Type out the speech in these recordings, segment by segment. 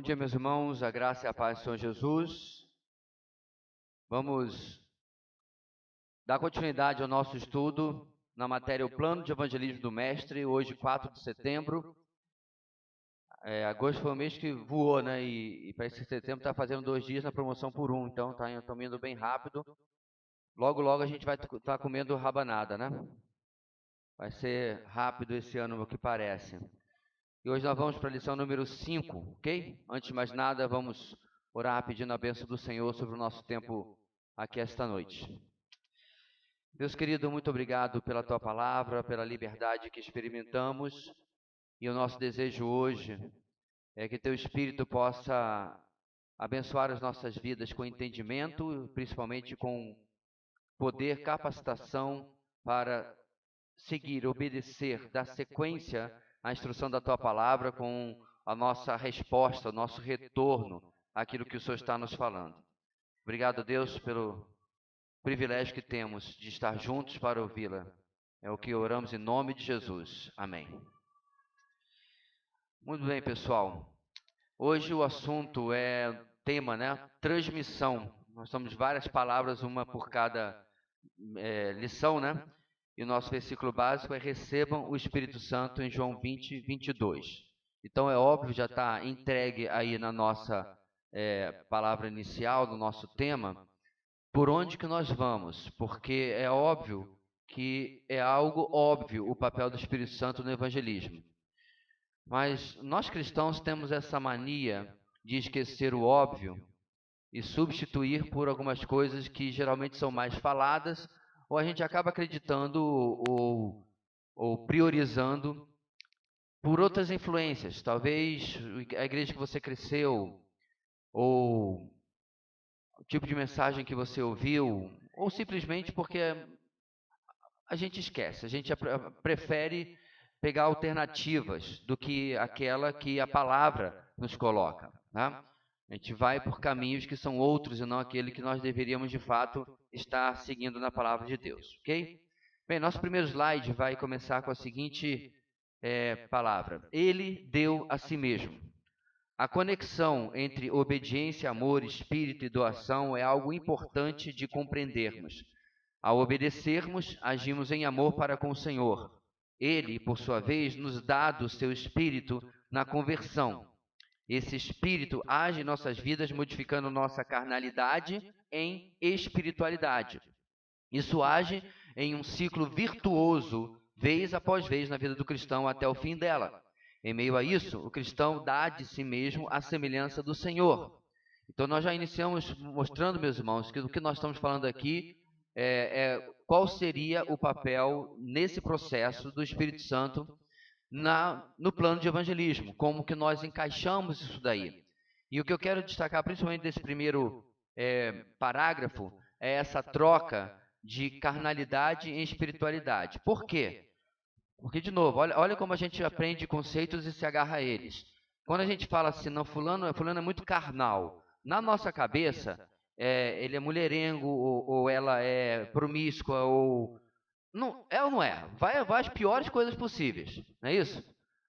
Bom dia, meus irmãos, a graça e a paz do Senhor Jesus. Vamos dar continuidade ao nosso estudo na matéria O Plano de Evangelismo do Mestre, hoje 4 de setembro. Agosto foi um mês que voou, né? E para esse setembro está fazendo 2 dias na promoção por 1, então está indo bem rápido. Logo, logo a gente vai estar comendo rabanada, né? Vai ser rápido esse ano, o que parece. E hoje nós vamos para a lição número 5, ok? Antes de mais nada, vamos orar pedindo a bênção do Senhor sobre o nosso tempo aqui esta noite. Deus querido, muito obrigado pela Tua palavra, pela liberdade que experimentamos. E o nosso desejo hoje é que Teu Espírito possa abençoar as nossas vidas com entendimento, principalmente com poder, capacitação para seguir, obedecer, dar sequência à instrução da Tua palavra com a nossa resposta, o nosso retorno àquilo que o Senhor está nos falando. Obrigado, Deus, pelo privilégio que temos de estar juntos para ouvi-la. É o que oramos em nome de Jesus. Amém. Muito bem, pessoal. Hoje o assunto é tema, né? Transmissão. Nós temos várias palavras, uma por cada lição, né? E o nosso versículo básico é: recebam o Espírito Santo, em João 20, 22. Então é óbvio, já está entregue aí na nossa palavra inicial, no nosso tema, por onde que nós vamos, porque é óbvio que é algo óbvio o papel do Espírito Santo no evangelismo. Mas nós cristãos temos essa mania de esquecer o óbvio e substituir por algumas coisas que geralmente são mais faladas, ou a gente acaba acreditando ou priorizando por outras influências. Talvez a igreja que você cresceu, ou o tipo de mensagem que você ouviu, ou simplesmente porque a gente esquece, a gente prefere pegar alternativas do que aquela que a palavra nos coloca, né? A gente vai por caminhos que são outros e não aquele que nós deveríamos de fato estar seguindo na palavra de Deus, ok? Bem, nosso primeiro slide vai começar com a seguinte palavra: Ele deu a si mesmo. A conexão entre obediência, amor, espírito e doação é algo importante de compreendermos. Ao obedecermos, agimos em amor para com o Senhor. Ele, por sua vez, nos dá do seu espírito na conversão. Esse espírito age em nossas vidas, modificando nossa carnalidade em espiritualidade. Isso age em um ciclo virtuoso, vez após vez, na vida do cristão até o fim dela. Em meio a isso, o cristão dá de si mesmo a semelhança do Senhor. Então nós já iniciamos mostrando, meus irmãos, que o que nós estamos falando aqui qual seria o papel nesse processo do Espírito Santo no plano de evangelismo, como que nós encaixamos isso daí. E o que eu quero destacar, principalmente desse primeiro parágrafo, é essa troca de carnalidade em espiritualidade. Por quê? Porque, de novo, olha como a gente aprende conceitos e se agarra a eles. Quando a gente fala assim, não, fulano é muito carnal, na nossa cabeça, ele é mulherengo, ou ela é promíscua, ou... Não, é ou não é? Vai às piores coisas possíveis, não é isso?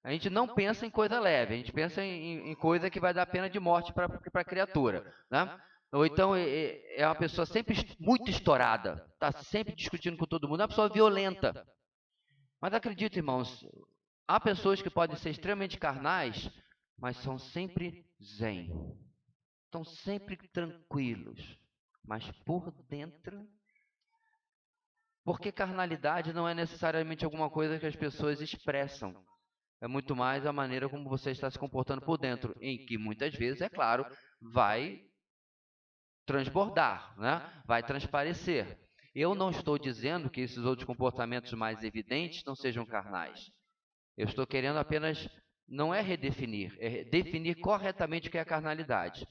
A gente não pensa em coisa leve, a gente pensa em coisa que vai dar pena de morte para a criatura, né? Ou então é uma pessoa sempre muito estourada, está sempre discutindo com todo mundo, é uma pessoa violenta. Mas acredite, irmãos, há pessoas que podem ser extremamente carnais, mas são sempre zen. Estão sempre tranquilos. Mas por dentro... Porque carnalidade não é necessariamente alguma coisa que as pessoas expressam. É muito mais a maneira como você está se comportando por dentro, em que muitas vezes, é claro, vai transbordar, né? Vai transparecer. Eu não estou dizendo que esses outros comportamentos mais evidentes não sejam carnais. Eu estou querendo apenas, não é redefinir, é definir corretamente o que é a carnalidade.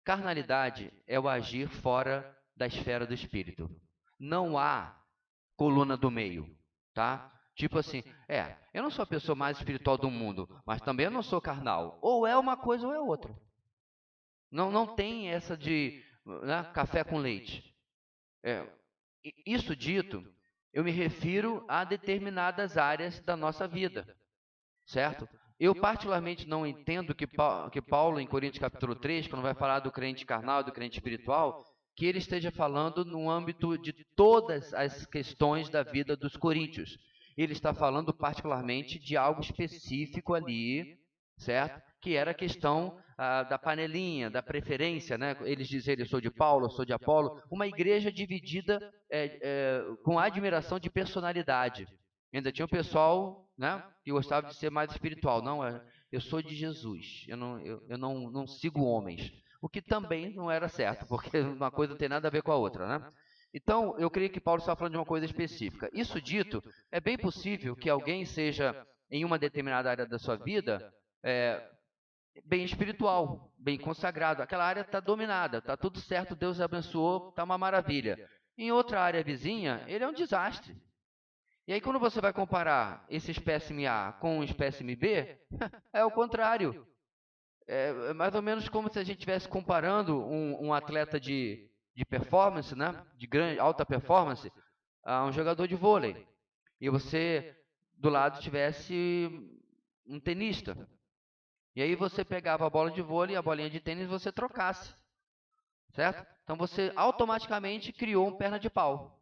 Carnalidade é o agir fora da esfera do espírito. Não há coluna do meio, tá? Tipo assim, eu não sou a pessoa mais espiritual do mundo, mas também eu não sou carnal. Ou é uma coisa ou é outra. Não tem essa de café com leite. Isso dito, eu me refiro a determinadas áreas da nossa vida, certo? Eu particularmente não entendo que Paulo, em Coríntios capítulo 3, quando vai falar do crente carnal, do crente espiritual, que ele esteja falando no âmbito de todas as questões da vida dos coríntios. Ele está falando particularmente de algo específico ali, certo? Que era a questão da panelinha, da preferência, né? Eles dizem, eu sou de Paulo, eu sou de Apolo. Uma igreja dividida com admiração de personalidade. Ainda tinha um pessoal, né, que gostava de ser mais espiritual. Não, eu sou de Jesus, eu não sigo homens. O que também não era certo, porque uma coisa não tem nada a ver com a outra, né? Então, eu creio que Paulo está falando de uma coisa específica. Isso dito, é bem possível que alguém seja, em uma determinada área da sua vida, bem espiritual, bem consagrado. Aquela área está dominada, está tudo certo, Deus abençoou, está uma maravilha. Em outra área vizinha, ele é um desastre. E aí, quando você vai comparar esse espécime A com o espécime B, é o contrário. É mais ou menos como se a gente estivesse comparando um atleta de performance, né, de grande, alta performance, a um jogador de vôlei. E você, do lado, tivesse um tenista. E aí você pegava a bola de vôlei e a bolinha de tênis e você trocasse. Certo? Então você automaticamente criou um perna de pau.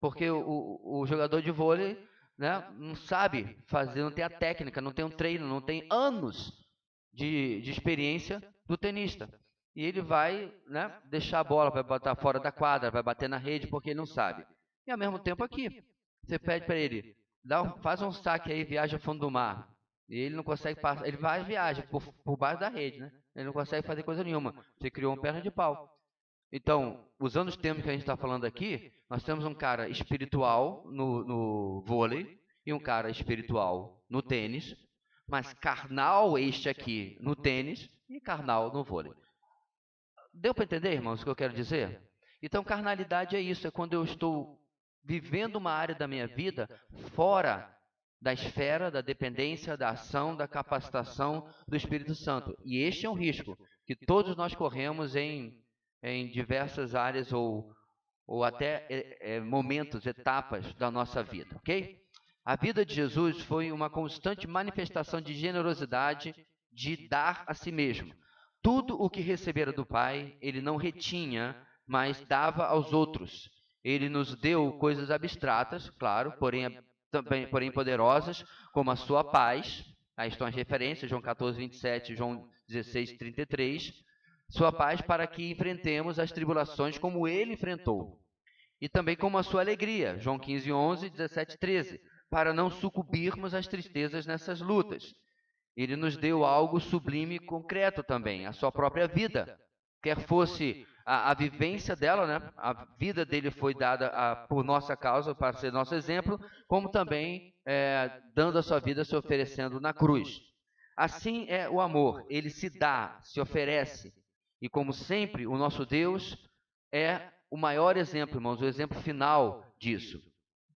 Porque o jogador de vôlei, né, não sabe fazer, não tem a técnica, não tem um treino, não tem anos de experiência do tenista. E ele vai, né, deixar a bola, vai botar fora da quadra, vai bater na rede porque ele não sabe. E ao mesmo tempo aqui, você pede para ele, faz um saque aí, viaja fundo do mar. E ele não consegue passar, ele vai e viaja por baixo da rede, né? Ele não consegue fazer coisa nenhuma. Você criou um perna de pau. Então, usando os termos que a gente está falando aqui, nós temos um cara espiritual no vôlei e um cara espiritual no tênis, mas carnal este aqui no tênis e carnal no vôlei. Deu para entender, irmãos, o que eu quero dizer? Então, carnalidade é isso, é quando eu estou vivendo uma área da minha vida fora da esfera, da dependência, da ação, da capacitação do Espírito Santo. E este é um risco que todos nós corremos em diversas áreas ou até momentos, etapas da nossa vida, ok? A vida de Jesus foi uma constante manifestação de generosidade, de dar a si mesmo. Tudo o que recebera do Pai, ele não retinha, mas dava aos outros. Ele nos deu coisas abstratas, claro, porém poderosas, como a sua paz. Aí estão as referências, João 14, 27, João 16, 33. Sua paz para que enfrentemos as tribulações como ele enfrentou. E também como a sua alegria, João 15, 11, 17, 13, para não sucumbirmos às tristezas nessas lutas. Ele nos deu algo sublime e concreto também, a sua própria vida. Quer fosse a vivência dela, né? A vida dele foi dada por nossa causa, para ser nosso exemplo, como também dando a sua vida, se oferecendo na cruz. Assim é o amor, ele se dá, se oferece. E como sempre, o nosso Deus é o maior exemplo, irmãos, o exemplo final disso.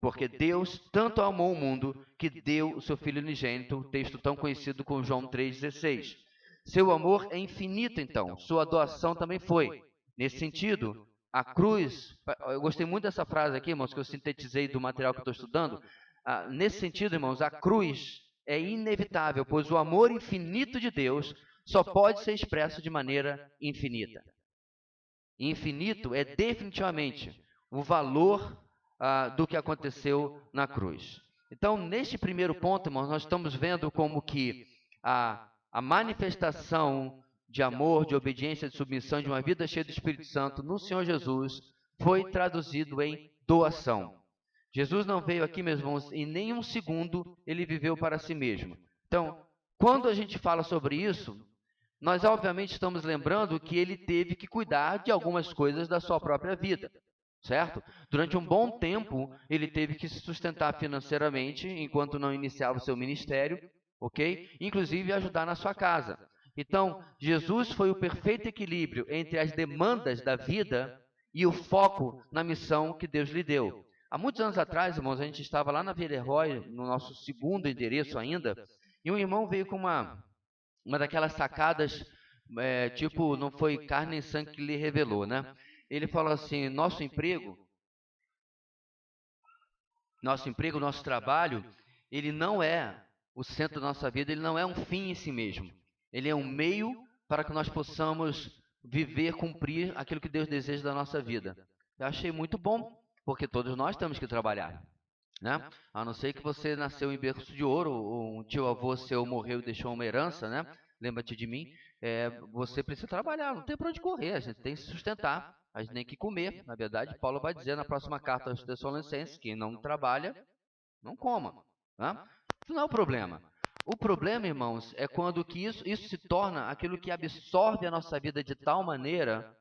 Porque Deus tanto amou o mundo que deu o seu Filho unigênito, texto tão conhecido como João 3,16. Seu amor é infinito, então. Sua doação também foi. Nesse sentido, a cruz... Eu gostei muito dessa frase aqui, irmãos, que eu sintetizei do material que estou estudando. Nesse sentido, irmãos, a cruz é inevitável, pois o amor infinito de Deus só pode ser expresso de maneira infinita. Infinito é definitivamente o valor do que aconteceu na cruz. Então, neste primeiro ponto, irmãos, nós estamos vendo como que a manifestação de amor, de obediência, de submissão, de uma vida cheia do Espírito Santo no Senhor Jesus foi traduzido em doação. Jesus não veio aqui, meus irmãos, em nenhum segundo ele viveu para si mesmo. Então, quando a gente fala sobre isso, nós obviamente estamos lembrando que ele teve que cuidar de algumas coisas da sua própria vida, certo? Durante um bom tempo, ele teve que se sustentar financeiramente enquanto não iniciava o seu ministério, ok? Inclusive ajudar na sua casa. Então, Jesus foi o perfeito equilíbrio entre as demandas da vida e o foco na missão que Deus lhe deu. Há muitos anos atrás, irmãos, a gente estava lá na Villeroy, no nosso segundo endereço ainda, e um irmão veio com uma daquelas sacadas, tipo, não foi carne e sangue que lhe revelou, né? Ele falou assim, nosso emprego, nosso trabalho, ele não é o centro da nossa vida, ele não é um fim em si mesmo. Ele é um meio para que nós possamos viver, cumprir aquilo que Deus deseja da nossa vida. Eu achei muito bom, porque todos nós temos que trabalhar, né? A não ser que você nasceu em berço de ouro, ou um tio-avô seu morreu e deixou uma herança, né? Lembra-te de mim. Você precisa trabalhar, não tem para onde correr, a gente tem que se sustentar, a gente tem que comer. Na verdade, Paulo vai dizer na próxima carta aos Tessalonicenses, quem não trabalha, não coma, né? Isso não é o problema. O problema, irmãos, é quando que isso se torna aquilo que absorve a nossa vida de tal maneira,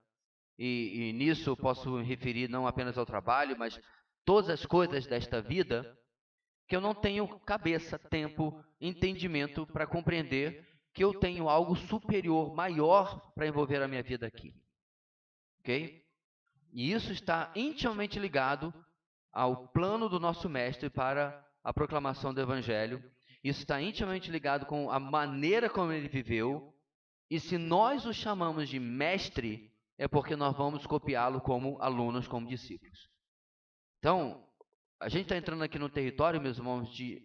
e nisso eu posso me referir não apenas ao trabalho, mas todas as coisas desta vida, que eu não tenho cabeça, tempo, entendimento para compreender que eu tenho algo superior, maior para envolver a minha vida aqui. Ok? E isso está intimamente ligado ao plano do nosso mestre para a proclamação do Evangelho. Isso está intimamente ligado com a maneira como ele viveu. E se nós o chamamos de mestre, é porque nós vamos copiá-lo como alunos, como discípulos. Então, a gente está entrando aqui no território, meus irmãos, de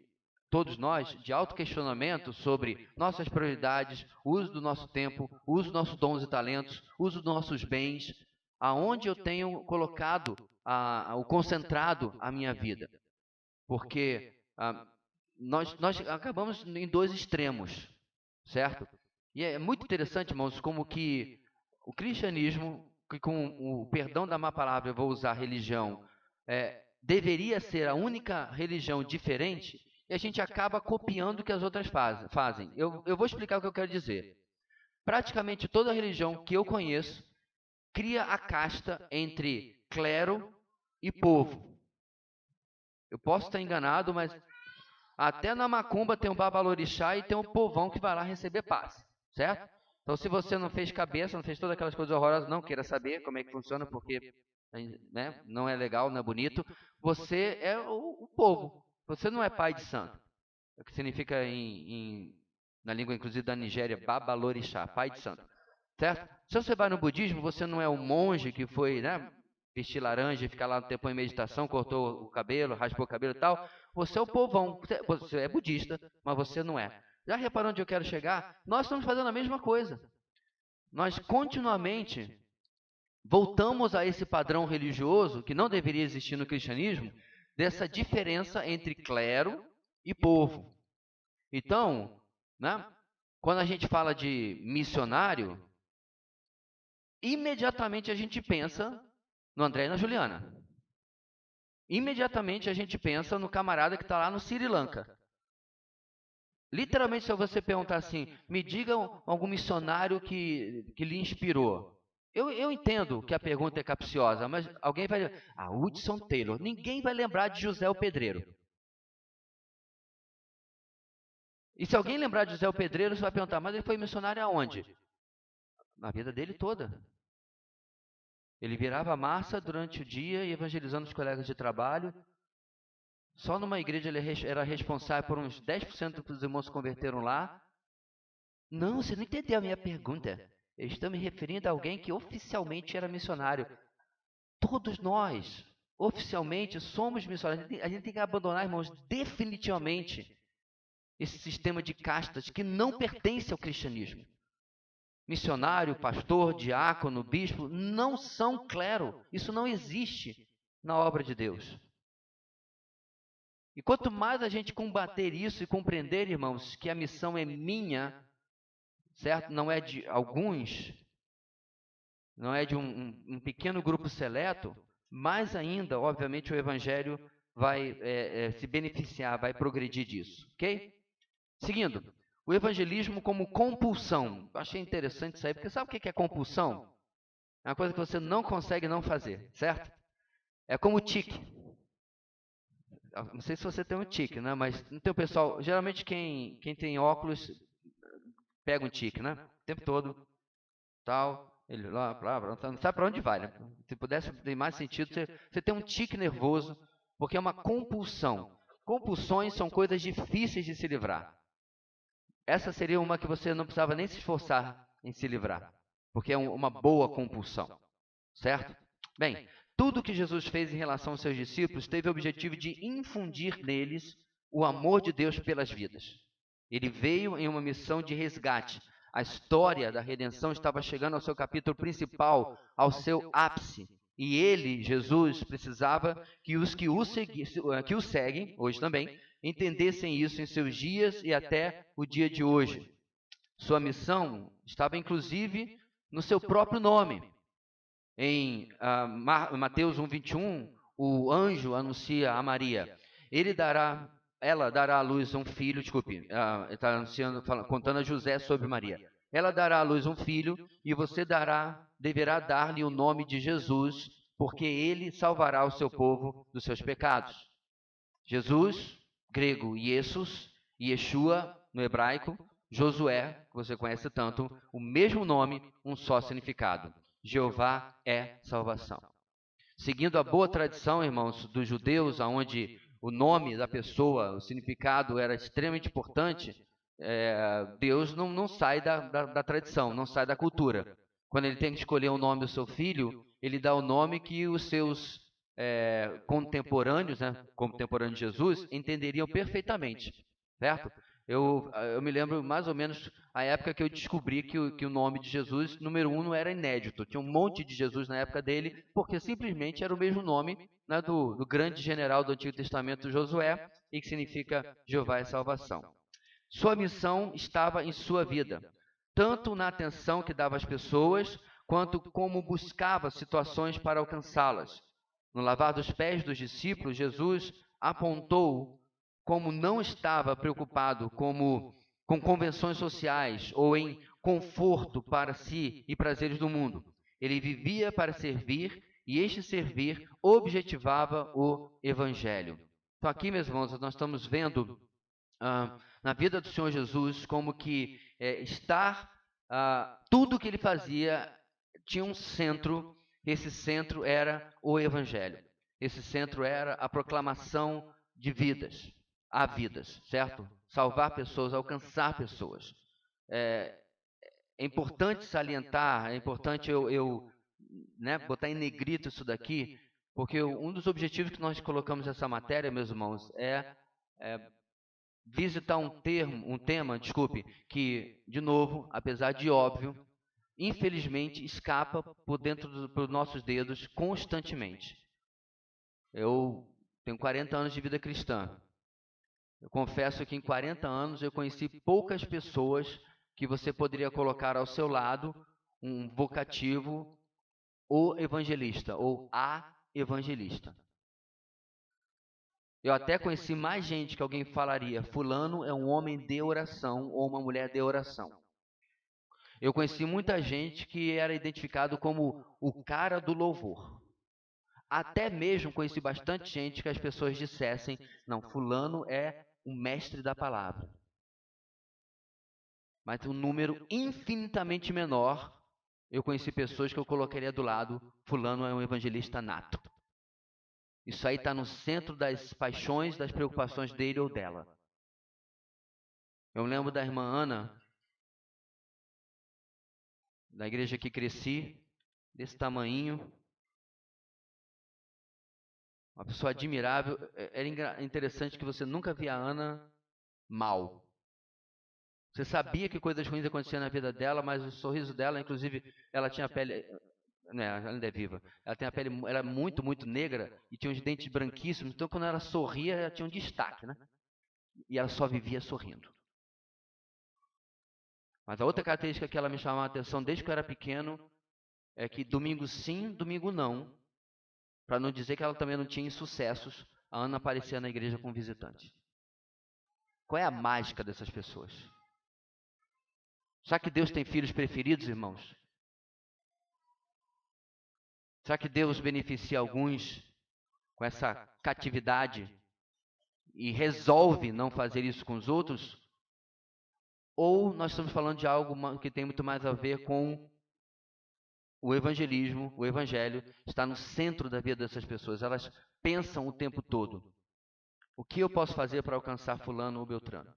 todos nós, de autoquestionamento sobre nossas prioridades, uso do nosso tempo, uso dos nossos dons e talentos, uso dos nossos bens, aonde eu tenho colocado o concentrado a minha vida. Porque nós acabamos em dois extremos, certo? E é muito interessante, irmãos, como que o cristianismo, que com o perdão da má palavra eu vou usar religião, deveria ser a única religião diferente, e a gente acaba copiando o que as outras fazem. Eu vou explicar o que eu quero dizer. Praticamente toda religião que eu conheço cria a casta entre clero e povo. Eu posso estar enganado, mas até na macumba tem um babalorixá e tem um povão que vai lá receber paz, certo? Então, se você não fez cabeça, não fez todas aquelas coisas horrorosas, não queira saber como é que funciona, porque né, não é legal, não é bonito, você é o povo. Você não é pai de santo. É o que significa na língua, inclusive, da Nigéria, babalorixá, pai de santo. Certo? Se você vai no budismo, você não é um monge que foi, né, vestir laranja e ficar lá no tempo em meditação, cortou o cabelo, raspou o cabelo e tal. Você é o povão. Você é budista, mas você não é. Já reparou onde eu quero chegar? Nós estamos fazendo a mesma coisa. Nós continuamente voltamos a esse padrão religioso que não deveria existir no cristianismo, dessa diferença entre clero e povo. Então, né, quando a gente fala de missionário, imediatamente a gente pensa no André e na Juliana. Imediatamente a gente pensa no camarada que está lá no Sri Lanka. Literalmente, se você perguntar assim, me diga algum missionário que lhe inspirou. Eu entendo que a pergunta é capciosa, mas alguém vai dizer, Hudson Taylor. Ninguém vai lembrar de José o Pedreiro. E se alguém lembrar de José o Pedreiro, você vai perguntar, mas ele foi missionário aonde? Na vida dele toda. Ele virava massa durante o dia e evangelizando os colegas de trabalho. Só numa igreja ele era responsável por uns 10% dos irmãos se converteram lá. Não, você não entendeu a minha pergunta. Eu estou me referindo a alguém que oficialmente era missionário. Todos nós, oficialmente, somos missionários. A gente tem que abandonar, irmãos, definitivamente esse sistema de castas que não pertence ao cristianismo. Missionário, pastor, diácono, bispo, não são clero. Isso não existe na obra de Deus. E quanto mais a gente combater isso e compreender, irmãos, que a missão é minha, certo? Não é de alguns, não é de um pequeno grupo seleto, mais ainda, obviamente, o Evangelho vai se beneficiar, vai progredir disso, ok? Seguindo, o evangelismo como compulsão. Eu achei interessante isso aí, porque sabe o que é compulsão? É uma coisa que você não consegue não fazer, certo? É como o tique. Não sei se você tem um tique, né? Mas não tem o pessoal. Geralmente quem tem óculos pega um tique, né? O tempo todo, tal. Ele lá, não sabe para onde vai, né? Se pudesse ter mais sentido, você tem um tique nervoso, porque é uma compulsão. Compulsões são coisas difíceis de se livrar. Essa seria uma que você não precisava nem se esforçar em se livrar, porque é uma boa compulsão, certo? Bem, tudo que Jesus fez em relação aos seus discípulos teve o objetivo de infundir neles o amor de Deus pelas vidas. Ele veio em uma missão de resgate. A história da redenção estava chegando ao seu capítulo principal, ao seu ápice. E ele, Jesus, precisava que os que o seguem, hoje também, entendessem isso em seus dias e até o dia de hoje. Sua missão estava inclusive no seu próprio nome. Em Mateus 1:21, o anjo anuncia a Maria: ela dará à luz um filho. Desculpe, está contando a José sobre Maria. Ela dará à luz um filho e você deverá dar-lhe o nome de Jesus, porque ele salvará o seu povo dos seus pecados. Jesus, grego Jesus, Yeshua no hebraico, Josué, que você conhece tanto, o mesmo nome, um só significado. Jeová é salvação. Seguindo a boa tradição, irmãos, dos judeus, onde o nome da pessoa, o significado era extremamente importante, Deus não sai da tradição, não sai da cultura. Quando ele tem que escolher o nome do seu filho, ele dá o nome que os seus contemporâneos, né, contemporâneos de Jesus, entenderiam perfeitamente, certo? Eu me lembro mais ou menos a época que eu descobri que o nome de Jesus, número 1, não era inédito. Tinha um monte de Jesus na época dele, porque simplesmente era o mesmo nome, né, do grande general do Antigo Testamento, Josué, e que significa Jeová é salvação. Sua missão estava em sua vida, tanto na atenção que dava às pessoas, quanto como buscava situações para alcançá-las. No lavar dos pés dos discípulos, Jesus apontou como não estava preocupado com convenções sociais ou em conforto para si e prazeres do mundo. Ele vivia para servir e este servir objetivava o Evangelho. Então aqui, meus irmãos, nós estamos vendo na vida do Senhor Jesus como que tudo que ele fazia tinha um centro. Esse centro era o Evangelho. Esse centro era a proclamação de vidas. A vidas, certo? Salvar pessoas, alcançar pessoas. É importante salientar, é importante botar em negrito isso daqui, porque um dos objetivos que nós colocamos nessa matéria, meus irmãos, é visitar um tema, que, de novo, apesar de óbvio, infelizmente escapa por dentro dos nossos dedos constantemente. Eu tenho 40 anos de vida cristã. Eu confesso que em 40 anos eu conheci poucas pessoas que você poderia colocar ao seu lado um vocativo, o evangelista ou a evangelista. Eu até conheci mais gente que alguém falaria: fulano é um homem de oração ou uma mulher de oração. Eu conheci muita gente que era identificado como o cara do louvor. Até mesmo conheci bastante gente que as pessoas dissessem: não, fulano é o mestre da palavra. Mas um número infinitamente menor, eu conheci pessoas que eu colocaria do lado: fulano é um evangelista nato. Isso aí está no centro das paixões, das preocupações dele ou dela. Eu lembro da irmã Ana, da igreja que cresci, desse tamanhinho, uma pessoa admirável. Era interessante que você nunca via a Ana mal. Você sabia que coisas ruins aconteciam na vida dela, mas o sorriso dela, inclusive, ela tinha a pele, né, ela ainda é viva, ela tem a pele, era muito, muito negra e tinha os dentes branquíssimos, então quando ela sorria, ela tinha um destaque, né? E ela só vivia sorrindo. Mas a outra característica que ela me chamava a atenção desde que eu era pequeno é que domingo sim, domingo não, para não dizer que ela também não tinha insucessos, a Ana aparecia na igreja com visitante. Qual é a mágica dessas pessoas? Será que Deus tem filhos preferidos, irmãos? Será que Deus beneficia alguns com essa catividade e resolve não fazer isso com os outros? Ou nós estamos falando de algo que tem muito mais a ver com o evangelismo, o evangelho está no centro da vida dessas pessoas. Elas pensam o tempo todo: o que eu posso fazer para alcançar fulano ou beltrano?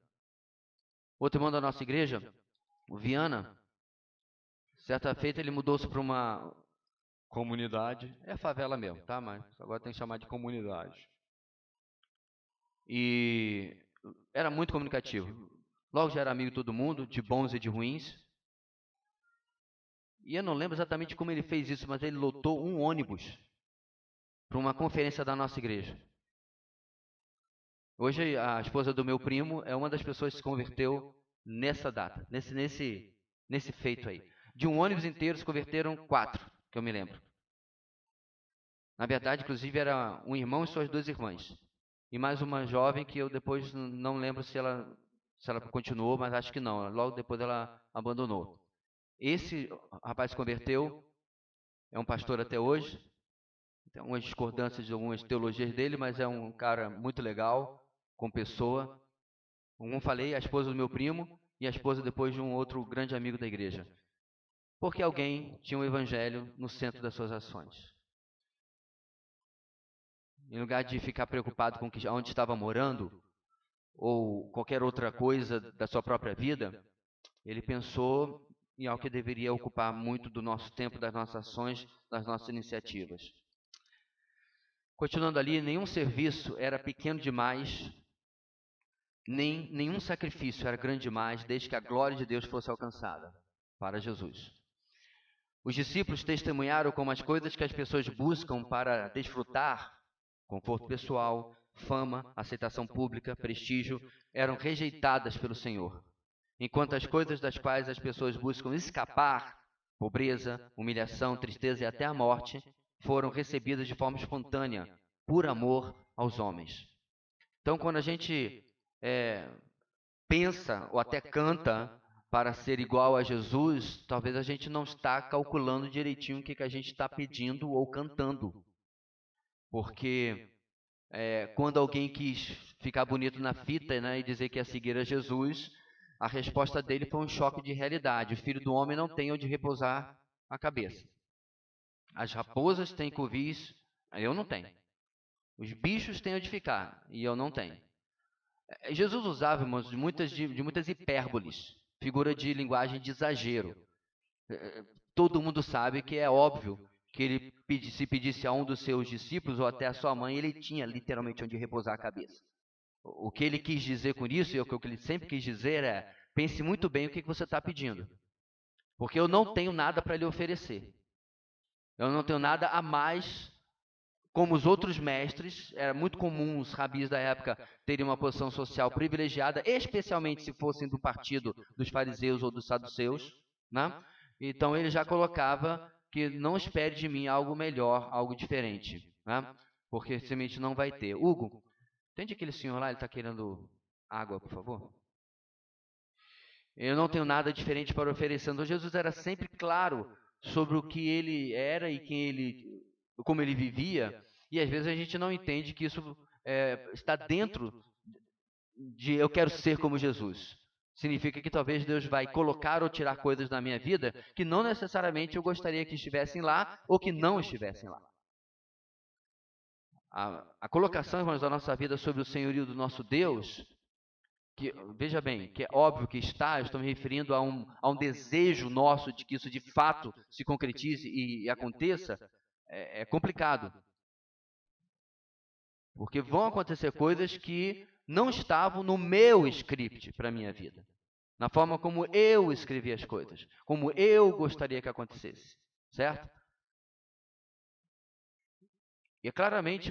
Outro irmão da nossa igreja, o Viana, certa feita ele mudou-se para uma comunidade. É favela mesmo, tá? Mas agora tem que chamar de comunidade. E era muito comunicativo. Logo já era amigo de todo mundo, de bons e de ruins. E eu não lembro exatamente como ele fez isso, mas ele lotou um ônibus para uma conferência da nossa igreja. Hoje a esposa do meu primo é uma das pessoas que se converteu nessa data, nesse feito aí. De um ônibus inteiro se converteram 4, que eu me lembro. Na verdade, inclusive, era um irmão e suas 2 irmãs. E mais uma jovem que eu depois não lembro se ela continuou, mas acho que não. Logo depois ela abandonou. Esse rapaz se converteu, é um pastor até hoje. Tem algumas discordâncias de algumas teologias dele, mas é um cara muito legal, com pessoa. Como falei, a esposa do meu primo e a esposa depois de um outro grande amigo da igreja. Porque alguém tinha o evangelho no centro das suas ações. Em lugar de ficar preocupado com onde estava morando, ou qualquer outra coisa da sua própria vida, ele pensou em algo que deveria ocupar muito do nosso tempo, das nossas ações, das nossas iniciativas. Continuando ali, nenhum serviço era pequeno demais, nenhum sacrifício era grande demais, desde que a glória de Deus fosse alcançada para Jesus. Os discípulos testemunharam como as coisas que as pessoas buscam para desfrutar, conforto pessoal, fama, aceitação pública, prestígio, eram rejeitadas pelo Senhor, enquanto as coisas das quais as pessoas buscam escapar, pobreza, humilhação, tristeza e até a morte, foram recebidas de forma espontânea, por amor aos homens. Então, quando a gente pensa ou até canta para ser igual a Jesus, talvez a gente não está calculando direitinho o que a gente está pedindo ou cantando. Porque quando alguém quis ficar bonito na fita, né, e dizer que ia seguir a Jesus, a resposta dele foi um choque de realidade. O Filho do Homem não tem onde repousar a cabeça. As raposas têm covis, eu não tenho. Os bichos têm onde ficar, e eu não tenho. Jesus usava, irmãos, de muitas hipérboles, figura de linguagem de exagero. Todo mundo sabe que é óbvio que ele, se pedisse a um dos seus discípulos ou até a sua mãe, ele tinha literalmente onde repousar a cabeça. O que ele quis dizer com isso, e o que ele sempre quis dizer é: pense muito bem o que você está pedindo, porque eu não tenho nada para lhe oferecer. Eu não tenho nada a mais. Como os outros mestres, era muito comum os rabis da época terem uma posição social privilegiada, especialmente se fossem do partido dos fariseus ou dos saduceus, né? Então ele já colocava que não espere de mim algo melhor, algo diferente, né? Porque simplesmente não vai ter. Hugo, entende aquele senhor lá, ele está querendo água, por favor? Eu não tenho nada diferente para oferecer. Então Jesus era sempre claro sobre o que ele era e como ele vivia, e às vezes a gente não entende que isso está dentro de eu quero ser como Jesus. Significa que talvez Deus vai colocar ou tirar coisas na minha vida que não necessariamente eu gostaria que estivessem lá ou que não estivessem lá. A colocação, irmãos, da nossa vida sobre o senhorio do nosso Deus, que, veja bem, que é óbvio que está, eu estou me referindo a um desejo nosso de que isso de fato se concretize e aconteça, é complicado. Porque vão acontecer coisas que não estavam no meu script para a minha vida. Na forma como eu escrevi as coisas. Como eu gostaria que acontecesse. Certo? E é claramente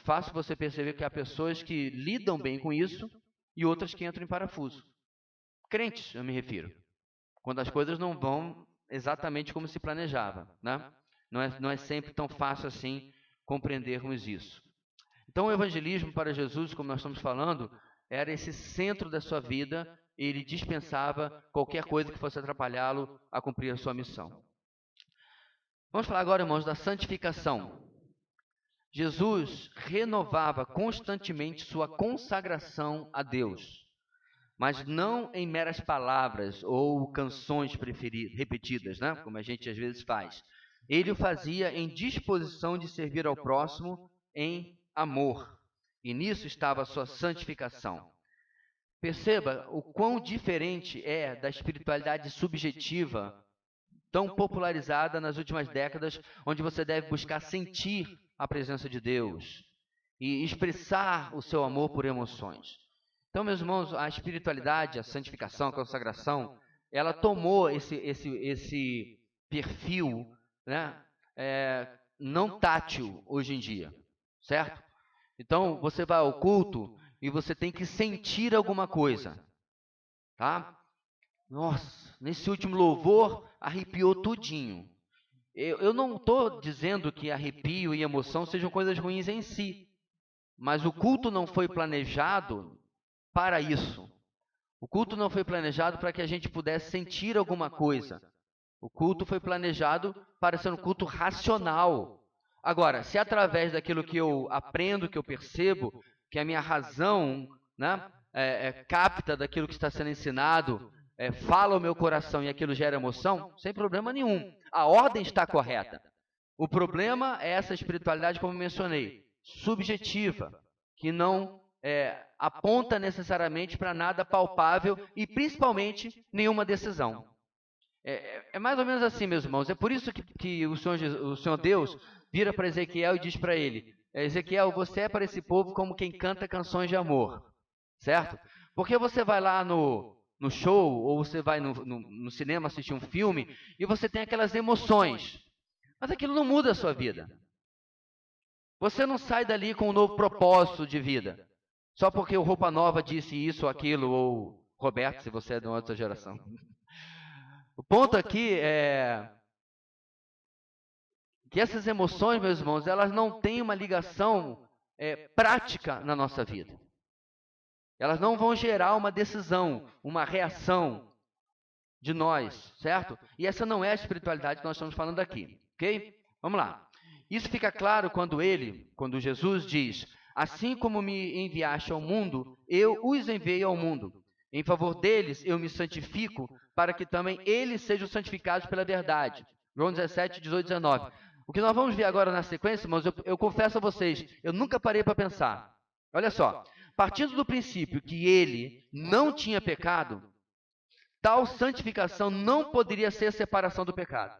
fácil você perceber que há pessoas que lidam bem com isso e outras que entram em parafuso. Crentes, eu me refiro. Quando as coisas não vão exatamente como se planejava. Né? Não é sempre tão fácil assim compreendermos isso. Então, o evangelismo para Jesus, como nós estamos falando, era esse centro da sua vida, e ele dispensava qualquer coisa que fosse atrapalhá-lo a cumprir a sua missão. Vamos falar agora, irmãos, da santificação. Jesus renovava constantemente sua consagração a Deus, mas não em meras palavras ou canções repetidas, né? Como a gente às vezes faz. Ele o fazia em disposição de servir ao próximo em amor. E nisso estava a sua santificação. Perceba o quão diferente é da espiritualidade subjetiva, tão popularizada nas últimas décadas, onde você deve buscar sentir a presença de Deus e expressar o seu amor por emoções. Então, meus irmãos, a espiritualidade, a santificação, a consagração, ela tomou esse perfil, né, não tátil hoje em dia, certo? Então, você vai ao culto e você tem que sentir alguma coisa, tá? Nossa, nesse último louvor, arrepiou tudinho. Eu não estou dizendo que arrepio e emoção sejam coisas ruins em si, mas o culto não foi planejado para isso. O culto não foi planejado para que a gente pudesse sentir alguma coisa. O culto foi planejado para ser um culto racional. Agora, se através daquilo que eu aprendo, que eu percebo, que a minha razão, né, capta daquilo que está sendo ensinado, fala o meu coração e aquilo gera emoção, sem problema nenhum. A ordem está correta. O problema é essa espiritualidade, como mencionei, subjetiva, que não aponta necessariamente para nada palpável e, principalmente, nenhuma decisão. É mais ou menos assim, meus irmãos. É por isso que o Senhor Deus vira para Ezequiel e diz para ele: Ezequiel, você é para esse povo como quem canta canções de amor, certo? Porque você vai lá no show ou você vai no cinema assistir um filme e você tem aquelas emoções, mas aquilo não muda a sua vida. Você não sai dali com um novo propósito de vida, só porque o Roupa Nova disse isso ou aquilo, ou Roberto, se você é de uma outra geração. O ponto aqui é que essas emoções, meus irmãos, elas não têm uma ligação prática na nossa vida. Elas não vão gerar uma decisão, uma reação de nós, certo? E essa não é a espiritualidade que nós estamos falando aqui, ok? Vamos lá. Isso fica claro quando Jesus diz: assim como me enviaste ao mundo, eu os enviei ao mundo. Em favor deles eu me santifico, para que também eles sejam santificados pela verdade. João 17, 18, 19. O que nós vamos ver agora na sequência, irmãos, eu confesso a vocês, eu nunca parei para pensar. Olha só, partindo do princípio que ele não tinha pecado, tal santificação não poderia ser a separação do pecado.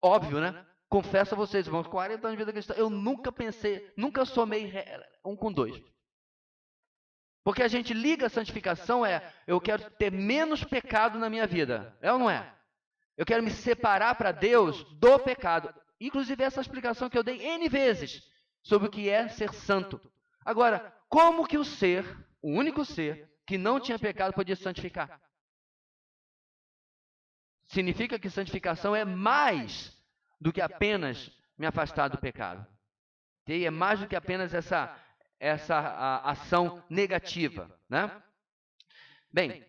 Óbvio, né? Confesso a vocês, irmãos, 40 anos de vida cristã, eu nunca pensei, nunca somei um com dois. Porque a gente liga a santificação eu quero ter menos pecado na minha vida. É ou não é? Eu quero me separar para Deus do pecado. Inclusive essa explicação que eu dei N vezes sobre o que é ser santo. Agora, como que o único ser, que não tinha pecado podia se santificar? Significa que santificação é mais do que apenas me afastar do pecado. É mais do que apenas essa ação negativa, né? Bem,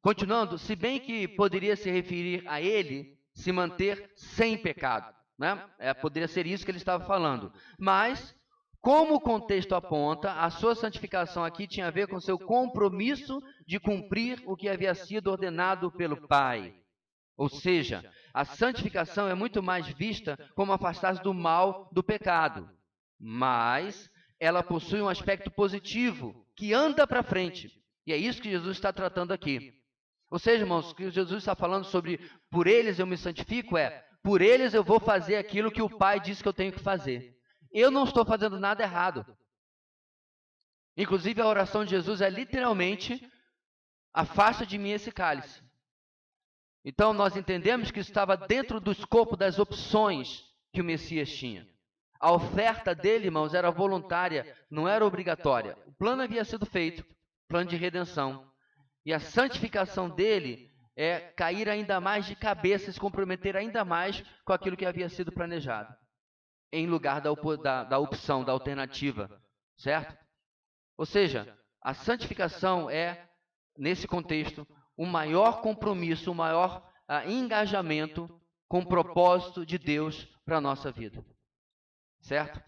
continuando, se bem que poderia se referir a ele se manter sem pecado, né? Poderia ser isso que ele estava falando. Mas, como o contexto aponta, a sua santificação aqui tinha a ver com seu compromisso de cumprir o que havia sido ordenado pelo Pai. Ou seja, a santificação é muito mais vista como afastar-se do mal, do pecado. Mas ela possui um aspecto positivo, que anda para frente. E é isso que Jesus está tratando aqui. Ou seja, irmãos, o que Jesus está falando sobre por eles eu me santifico por eles eu vou fazer aquilo que o Pai disse que eu tenho que fazer. Eu não estou fazendo nada errado. Inclusive a oração de Jesus é literalmente: afasta de mim esse cálice. Então nós entendemos que estava dentro do escopo das opções que o Messias tinha. A oferta dele, irmãos, era voluntária, não era obrigatória. O plano havia sido feito, plano de redenção. E a santificação dele é cair ainda mais de cabeça, se comprometer ainda mais com aquilo que havia sido planejado, em lugar da opção, da alternativa, certo? Ou seja, a santificação é, nesse contexto, o maior compromisso, o maior engajamento com o propósito de Deus para a nossa vida. Certo?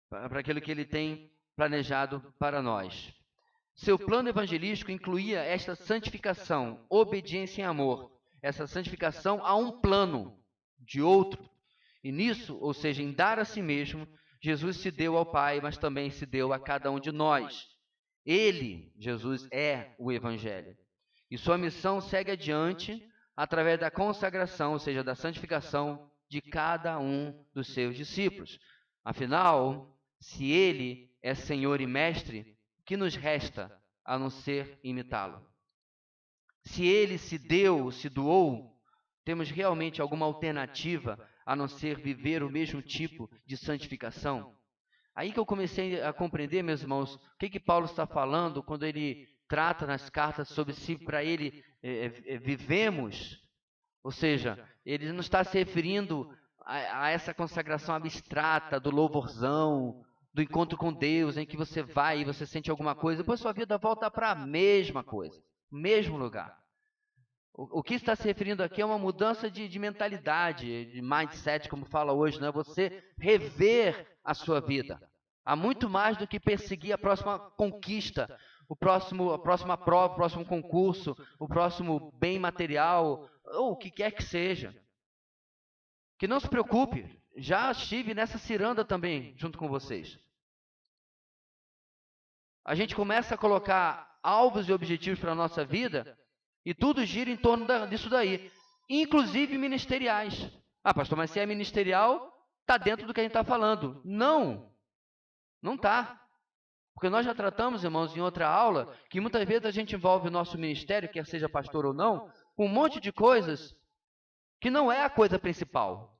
Para aquilo que Ele tem planejado para nós. Seu plano evangelístico incluía esta santificação, obediência em amor. Essa santificação a um plano de outro. E nisso, ou seja, em dar a si mesmo, Jesus se deu ao Pai, mas também se deu a cada um de nós. Ele, Jesus, é o Evangelho. E sua missão segue adiante através da consagração, ou seja, da santificação de cada um dos seus discípulos. Afinal, se Ele é Senhor e Mestre, o que nos resta a não ser imitá-lo. Se ele se deu, se doou, temos realmente alguma alternativa a não ser viver o mesmo tipo de santificação? Aí que eu comecei a compreender, meus irmãos, o que Paulo está falando quando ele trata nas cartas sobre se para ele vivemos, ou seja, ele não está se referindo a essa consagração abstrata do louvorzão, do encontro com Deus, em que você vai e você sente alguma coisa, depois sua vida volta para a mesma coisa, mesmo lugar. O que está se referindo aqui é uma mudança de mentalidade, de mindset, como fala hoje, né? Você rever a sua vida. Há muito mais do que perseguir a próxima conquista, a próxima prova, o próximo concurso, o próximo bem material, ou o que quer que seja. Que não se preocupe, já estive nessa ciranda também, junto com vocês. A gente começa a colocar alvos e objetivos para a nossa vida e tudo gira em torno disso daí, inclusive ministeriais. Ah, pastor, mas se é ministerial, está dentro do que a gente está falando. Não, não está. Porque nós já tratamos, irmãos, em outra aula, que muitas vezes a gente envolve o nosso ministério, quer seja pastor ou não, com um monte de coisas que não é a coisa principal.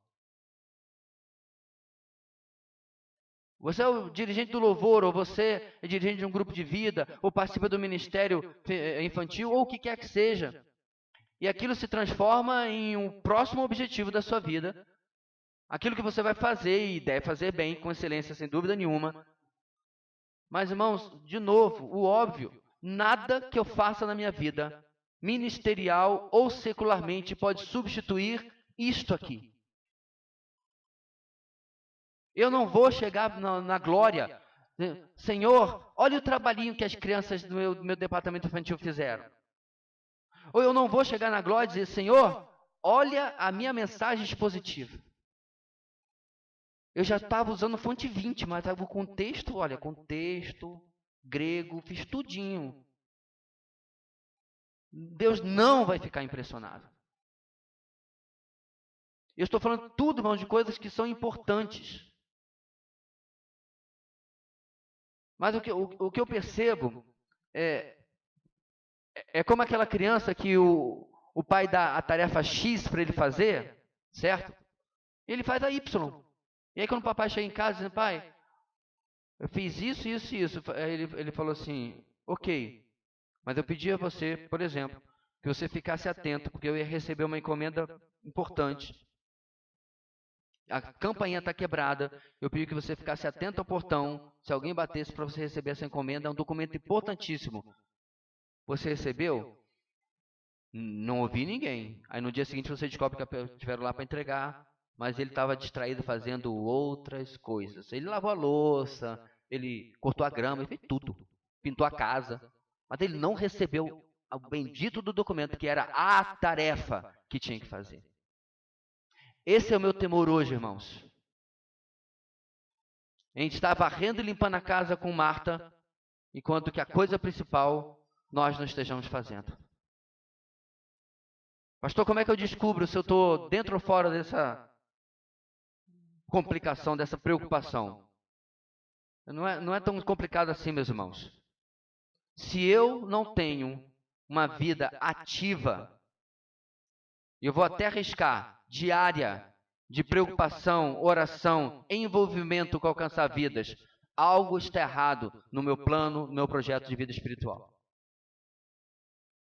Você é o dirigente do louvor, ou você é dirigente de um grupo de vida, ou participa do ministério infantil, ou o que quer que seja. E aquilo se transforma em um próximo objetivo da sua vida. Aquilo que você vai fazer e deve fazer bem, com excelência, sem dúvida nenhuma. Mas, irmãos, de novo, o óbvio, nada que eu faça na minha vida, ministerial ou secularmente, pode substituir isto aqui. Eu não vou chegar na glória. Senhor, olha o trabalhinho que as crianças do meu departamento infantil fizeram. Ou eu não vou chegar na glória e dizer, Senhor, olha a minha mensagem expositiva. Eu já estava usando fonte 20, mas o contexto, olha, contexto, grego, fiz tudinho. Deus não vai ficar impressionado. Eu estou falando tudo, irmãos, de coisas que são importantes. Mas o que eu percebo é como aquela criança que o pai dá a tarefa X para ele fazer, certo? Ele faz a Y. E aí quando o papai chega em casa, diz, pai, eu fiz isso, isso e isso. Aí ele falou assim, ok, mas eu pedi a você, por exemplo, que você ficasse atento, porque eu ia receber uma encomenda importante. A campainha está quebrada, eu pedi que você ficasse atento ao portão, se alguém batesse para você receber essa encomenda, é um documento importantíssimo. Você recebeu? Não ouvi ninguém. Aí no dia seguinte você descobre que estiveram lá para entregar, mas ele estava distraído fazendo outras coisas. Ele lavou a louça, ele cortou a grama, ele fez tudo, pintou a casa, mas ele não recebeu o bendito do documento, que era a tarefa que tinha que fazer. Esse é o meu temor hoje, irmãos. A gente está varrendo e limpando a casa com Marta, enquanto que a coisa principal nós não estejamos fazendo. Pastor, como é que eu descubro se eu estou dentro ou fora dessa complicação, dessa preocupação? Não é tão complicado assim, meus irmãos. Se eu não tenho uma vida ativa, eu vou até arriscar, diária, de preocupação, oração, envolvimento com alcançar vidas, algo está errado no meu plano, no meu projeto de vida espiritual.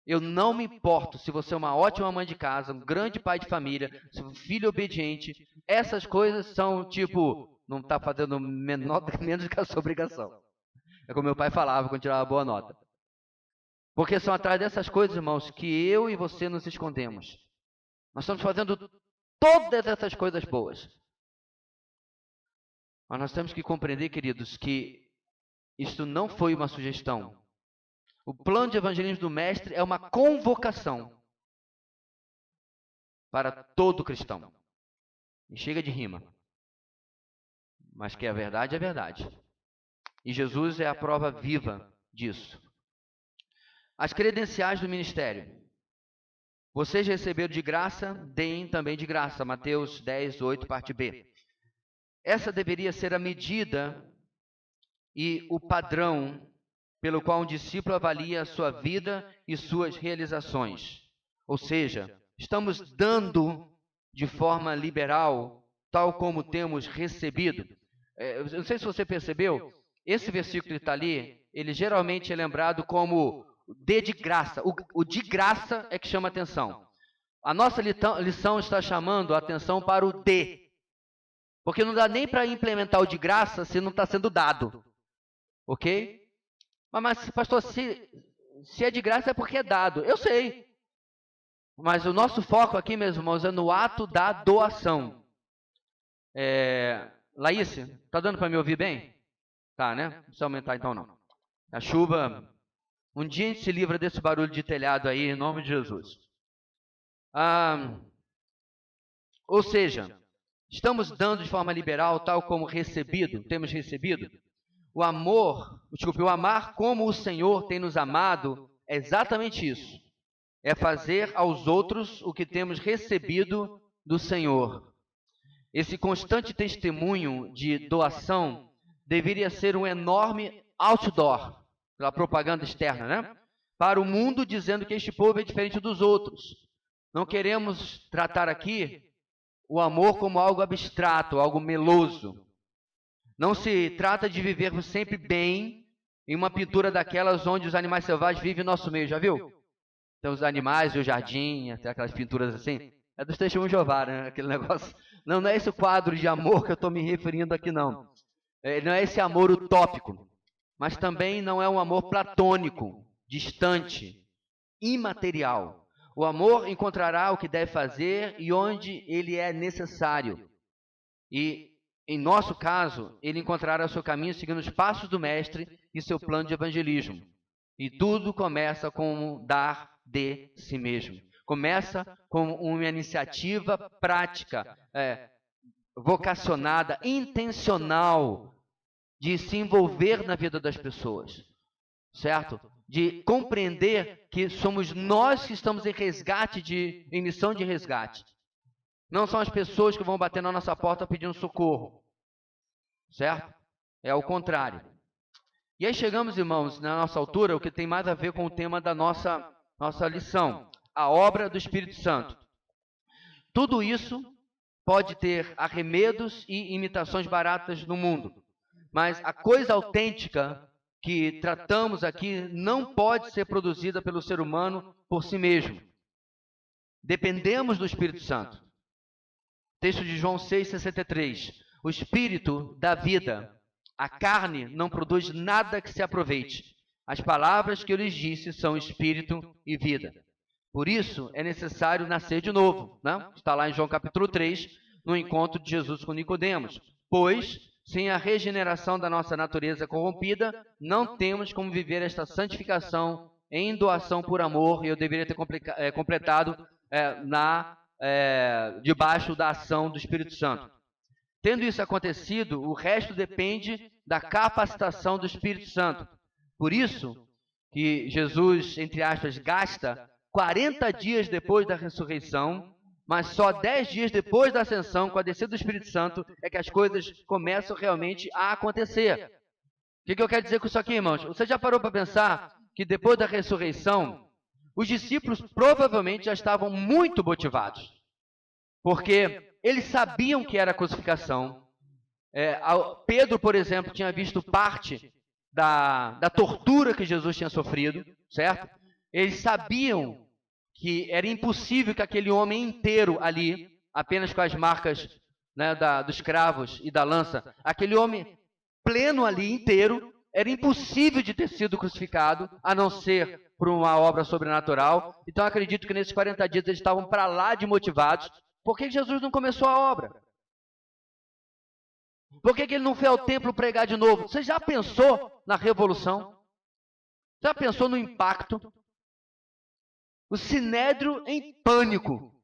Eu não me importo se você é uma ótima mãe de casa, um grande pai de família, um filho obediente. Essas coisas são tipo, não está fazendo menos do que a sua obrigação. É como meu pai falava quando tirava boa nota. Porque são atrás dessas coisas, irmãos, que eu e você nos escondemos. Nós estamos fazendo todas essas coisas boas. Mas nós temos que compreender, queridos, que isto não foi uma sugestão. O plano de evangelismo do Mestre é uma convocação para todo cristão. E chega de rima. Mas que a verdade é verdade. E Jesus é a prova viva disso. As credenciais do ministério. Vocês receberam de graça, deem também de graça. Mateus 10, 8, parte B. Essa deveria ser a medida e o padrão pelo qual um discípulo avalia a sua vida e suas realizações. Ou seja, estamos dando de forma liberal, tal como temos recebido. Eu não sei se você percebeu, esse versículo que está ali, ele geralmente é lembrado como dê de graça. O de graça é que chama atenção. A nossa lição está chamando a atenção para o de. Porque não dá nem para implementar o de graça se não está sendo dado. Ok? Mas pastor, se é de graça é porque é dado. Eu sei. Mas o nosso foco aqui, meus irmãos, é no ato da doação. Laís, tá dando para me ouvir bem? Tá, né? Não precisa aumentar então não. A chuva, um dia a gente se livra desse barulho de telhado aí, em nome de Jesus. Ou seja, estamos dando de forma liberal, tal como temos recebido. O amar como o Senhor tem nos amado é exatamente isso. É fazer aos outros o que temos recebido do Senhor. Esse constante testemunho de doação deveria ser um enorme outdoor, pela propaganda externa, né? Para o mundo, dizendo que este povo é diferente dos outros. Não queremos tratar aqui o amor como algo abstrato, algo meloso. Não se trata de vivermos sempre bem em uma pintura daquelas onde os animais selvagens vivem no nosso meio, já viu? Então os animais e o jardim, até aquelas pinturas assim. É dos Testemunhos de Jeová, né? Aquele negócio. Não é esse o quadro de amor que eu estou me referindo aqui, não. Não é esse amor utópico. Mas também não é um amor platônico, distante, imaterial. O amor encontrará o que deve fazer e onde ele é necessário. E, em nosso caso, ele encontrará o seu caminho seguindo os passos do Mestre e seu plano de evangelismo. E tudo começa com dar de si mesmo. Começa com uma iniciativa prática, vocacionada, intencional, de se envolver na vida das pessoas, certo? De compreender que somos nós que estamos em missão de resgate. Não são as pessoas que vão bater na nossa porta pedindo socorro, certo? É o contrário. E aí chegamos, irmãos, na nossa altura, o que tem mais a ver com o tema da nossa lição, a obra do Espírito Santo. Tudo isso pode ter arremedos e imitações baratas no mundo, mas a coisa autêntica que tratamos aqui não pode ser produzida pelo ser humano por si mesmo. Dependemos do Espírito Santo. Texto de João 6,63. O Espírito dá vida. A carne não produz nada que se aproveite. As palavras que eu lhes disse são espírito e vida. Por isso é necessário nascer de novo, né? Está lá em João capítulo 3, no encontro de Jesus com Nicodemos. Pois, sem a regeneração da nossa natureza corrompida, não temos como viver esta santificação em doação por amor, e eu deveria ter completado debaixo da ação do Espírito Santo. Tendo isso acontecido, o resto depende da capacitação do Espírito Santo. Por isso que Jesus, entre aspas, gasta 40 dias depois da ressurreição, mas só 10 dias depois da ascensão, com a descida do Espírito Santo, é que as coisas começam realmente a acontecer. O que eu quero dizer com isso aqui, irmãos? Você já parou para pensar que depois da ressurreição, os discípulos provavelmente já estavam muito motivados, porque eles sabiam que era a crucificação. Pedro, por exemplo, tinha visto parte da tortura que Jesus tinha sofrido, certo? Eles sabiam que era impossível que aquele homem inteiro ali, apenas com as marcas, né, dos cravos e da lança, aquele homem pleno ali, inteiro, era impossível de ter sido crucificado, a não ser por uma obra sobrenatural. Então acredito que nesses 40 dias eles estavam para lá de motivados. Por que Jesus não começou a obra? Por que ele não foi ao templo pregar de novo? Você já pensou na revolução? Já pensou no impacto? O Sinédrio em pânico.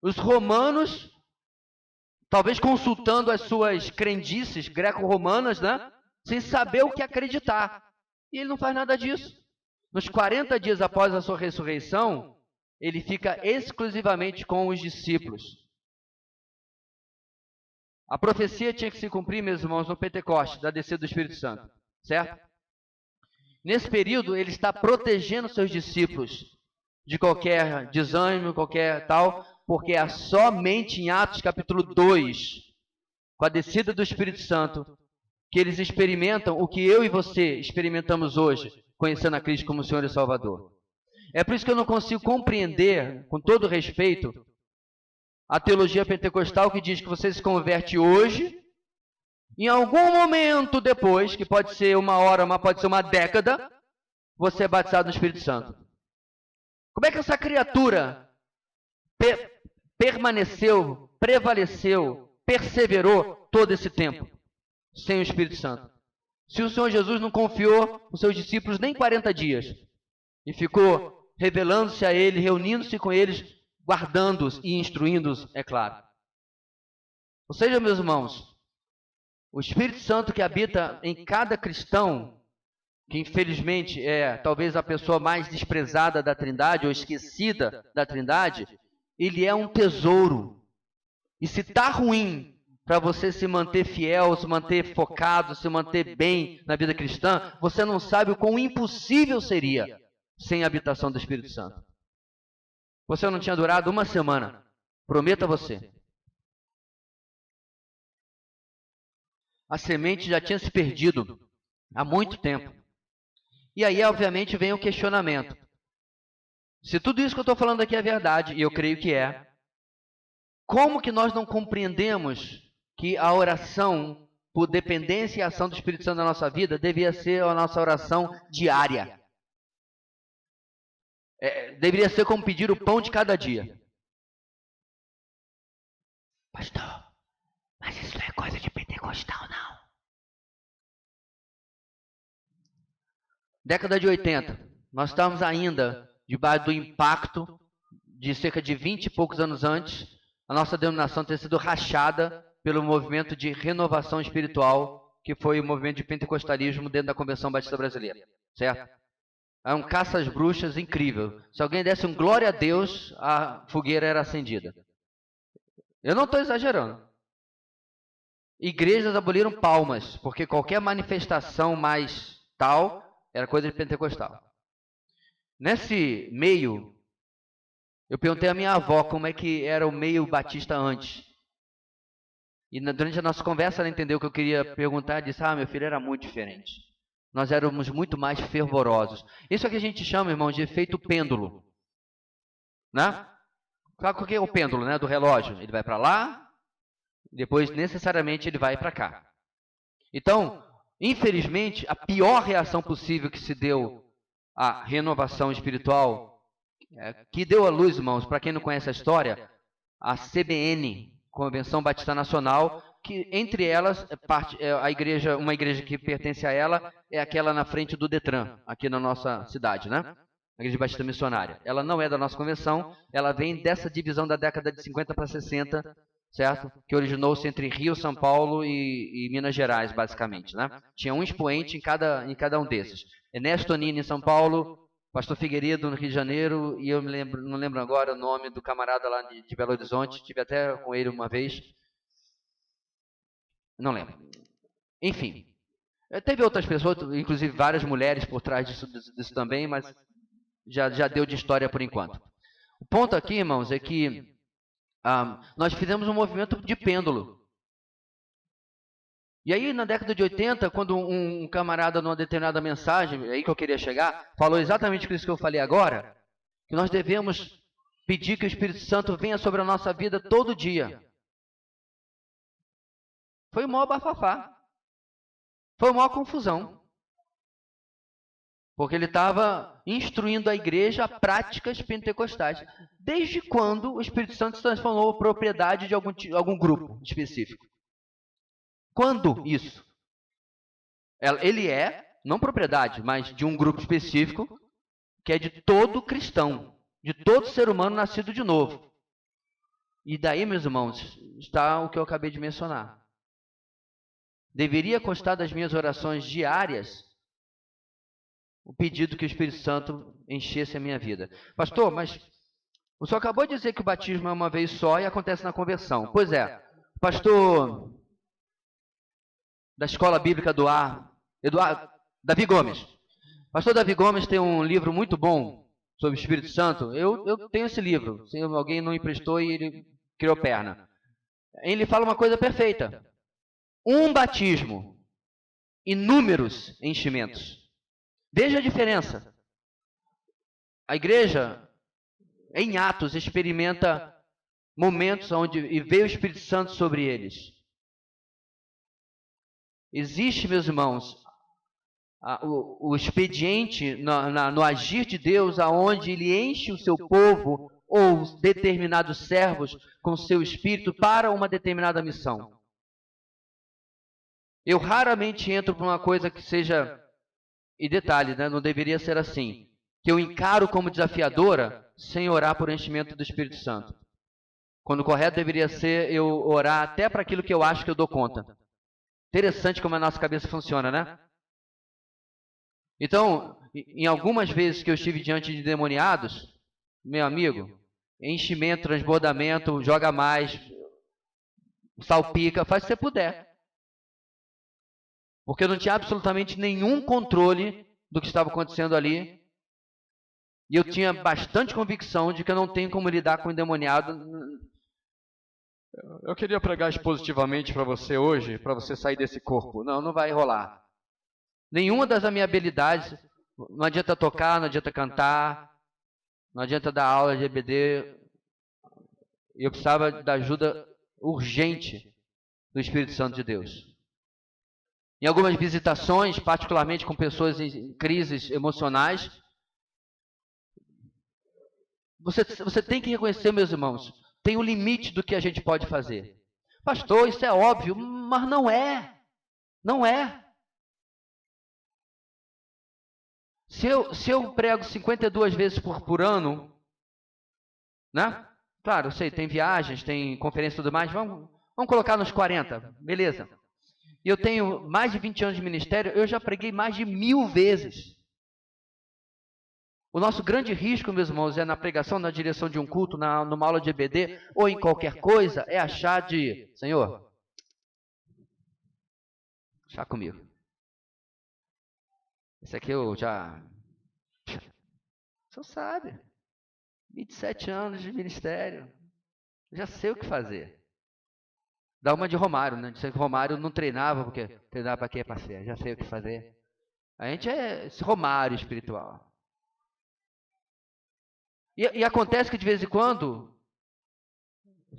Os romanos, talvez consultando as suas crendices greco-romanas, né? Sem saber o que acreditar. E ele não faz nada disso. Nos 40 dias após a sua ressurreição, ele fica exclusivamente com os discípulos. A profecia tinha que se cumprir, meus irmãos, no Pentecostes, da descida do Espírito Santo, certo? Nesse período, ele está protegendo seus discípulos de qualquer desânimo, qualquer tal, porque é somente em Atos capítulo 2, com a descida do Espírito Santo, que eles experimentam o que eu e você experimentamos hoje, conhecendo a Cristo como Senhor e Salvador. É por isso que eu não consigo compreender, com todo respeito, a teologia pentecostal que diz que você se converte hoje, em algum momento depois, que pode ser uma hora, mas pode ser uma década, você é batizado no Espírito Santo. Como é que essa criatura permaneceu, prevaleceu, perseverou todo esse tempo sem o Espírito Santo? Se o Senhor Jesus não confiou os seus discípulos nem 40 dias e ficou revelando-se a eles, reunindo-se com eles, guardando-os e instruindo-os, é claro. Ou seja, meus irmãos, o Espírito Santo que habita em cada cristão, que infelizmente é talvez a pessoa mais desprezada da Trindade ou esquecida da Trindade, ele é um tesouro. E se está ruim para você se manter fiel, se manter focado, se manter bem na vida cristã, você não sabe o quão impossível seria sem a habitação do Espírito Santo. Você não tinha durado uma semana, prometo a você. A semente já tinha se perdido há muito tempo. E aí, obviamente, vem o questionamento. Se tudo isso que eu estou falando aqui é verdade, e eu creio que é, como que nós não compreendemos que a oração por dependência e ação do Espírito Santo na nossa vida devia ser a nossa oração diária? Deveria ser como pedir o pão de cada dia. Pastor, mas isso não é coisa de pentecostal, não. Década de 80, nós estávamos ainda debaixo do impacto de cerca de 20 e poucos anos antes, a nossa denominação ter sido rachada pelo movimento de renovação espiritual, que foi o movimento de pentecostalismo dentro da Convenção Batista Brasileira, certo? É um caça às bruxas incrível. Se alguém desse um glória a Deus, a fogueira era acendida. Eu não estou exagerando. Igrejas aboliram palmas, porque qualquer manifestação mais tal era coisa de pentecostal. Nesse meio, eu perguntei à minha avó como é que era o meio batista antes. E durante a nossa conversa ela entendeu o que eu queria perguntar e disse, meu filho, era muito diferente. Nós éramos muito mais fervorosos. Isso é o que a gente chama, irmão, de efeito pêndulo. Né? Sabe o que é o pêndulo, né, do relógio? Ele vai para lá, depois necessariamente ele vai para cá. Então, infelizmente, a pior reação possível que se deu à renovação espiritual, que deu à luz, irmãos, para quem não conhece a história, a CBN, Convenção Batista Nacional, que entre elas, uma igreja que pertence a ela é aquela na frente do Detran, aqui na nossa cidade, né? A Igreja Batista Missionária. Ela não é da nossa convenção, ela vem dessa divisão da década de 50 para 60, certo? Que originou-se entre Rio, São Paulo e Minas Gerais, basicamente, né? Tinha um expoente em cada um desses. Ernesto Nini em São Paulo, Pastor Figueiredo no Rio de Janeiro, e eu não lembro agora o nome do camarada lá de Belo Horizonte, estive até com ele uma vez. Não lembro. Enfim, teve outras pessoas, inclusive várias mulheres por trás disso também, mas já deu de história por enquanto. O ponto aqui, irmãos, é que nós fizemos um movimento de pêndulo. E aí, na década de 80, quando um camarada, numa determinada mensagem, aí que eu queria chegar, falou exatamente isso que eu falei agora, que nós devemos pedir que o Espírito Santo venha sobre a nossa vida todo dia. Foi o maior bafafá. Foi a maior confusão. Porque ele estava instruindo a igreja a práticas pentecostais. Desde quando o Espírito Santo se transformou propriedade de algum grupo específico? Quando isso? Ele não propriedade, mas de um grupo específico, que é de todo cristão, de todo ser humano nascido de novo. E daí, meus irmãos, está o que eu acabei de mencionar. Deveria constar das minhas orações diárias o pedido que o Espírito Santo enchesse a minha vida. Pastor, mas o senhor acabou de dizer que o batismo é uma vez só e acontece na conversão. Pois é, pastor da Escola Bíblica do Ar, Davi Gomes. Pastor Davi Gomes tem um livro muito bom sobre o Espírito Santo. Eu tenho esse livro. Se alguém não emprestou e ele criou perna. Ele fala uma coisa perfeita. Um batismo, inúmeros enchimentos. Veja a diferença. A igreja, em Atos, experimenta momentos onde veio o Espírito Santo sobre eles. Existe, meus irmãos, o expediente no agir de Deus, aonde Ele enche o seu povo ou determinados servos com seu Espírito para uma determinada missão. Eu raramente entro para uma coisa que seja, e detalhe, né, não deveria ser assim, que eu encaro como desafiadora sem orar por enchimento do Espírito Santo. Quando o correto deveria ser eu orar até para aquilo que eu acho que eu dou conta. Interessante como a nossa cabeça funciona, né? Então, em algumas vezes que eu estive diante de endemoniados, meu amigo, enchimento, transbordamento, joga mais, salpica, faz o que você puder. Porque eu não tinha absolutamente nenhum controle do que estava acontecendo ali. E eu tinha bastante convicção de que eu não tenho como lidar com o endemoniado. Eu queria pregar expositivamente para você hoje, para você sair desse corpo. Não, não vai rolar. Nenhuma das minhas habilidades, não adianta tocar, não adianta cantar, não adianta dar aula de EBD. Eu precisava da ajuda urgente do Espírito Santo de Deus. Em algumas visitações, particularmente com pessoas em crises emocionais, você tem que reconhecer, meus irmãos, tem um limite do que a gente pode fazer. Pastor, isso é óbvio, mas não é. Não é. Se eu prego 52 vezes por ano, né? Claro, eu sei, tem viagens, tem conferência e tudo mais, vamos colocar nos 40, beleza. E eu tenho mais de 20 anos de ministério, eu já preguei mais de 1000 vezes. O nosso grande risco, meus irmãos, é na pregação, na direção de um culto, numa aula de EBD, ou em qualquer coisa, é achar de, Senhor, deixa comigo. Esse aqui eu já... O senhor sabe. 27 anos de ministério. Já sei o que fazer. Dá uma de Romário, né? Disse que Romário não treinava, porque treinava para quê, parceiro? Já sei o que fazer. A gente é esse Romário espiritual. E acontece que de vez em quando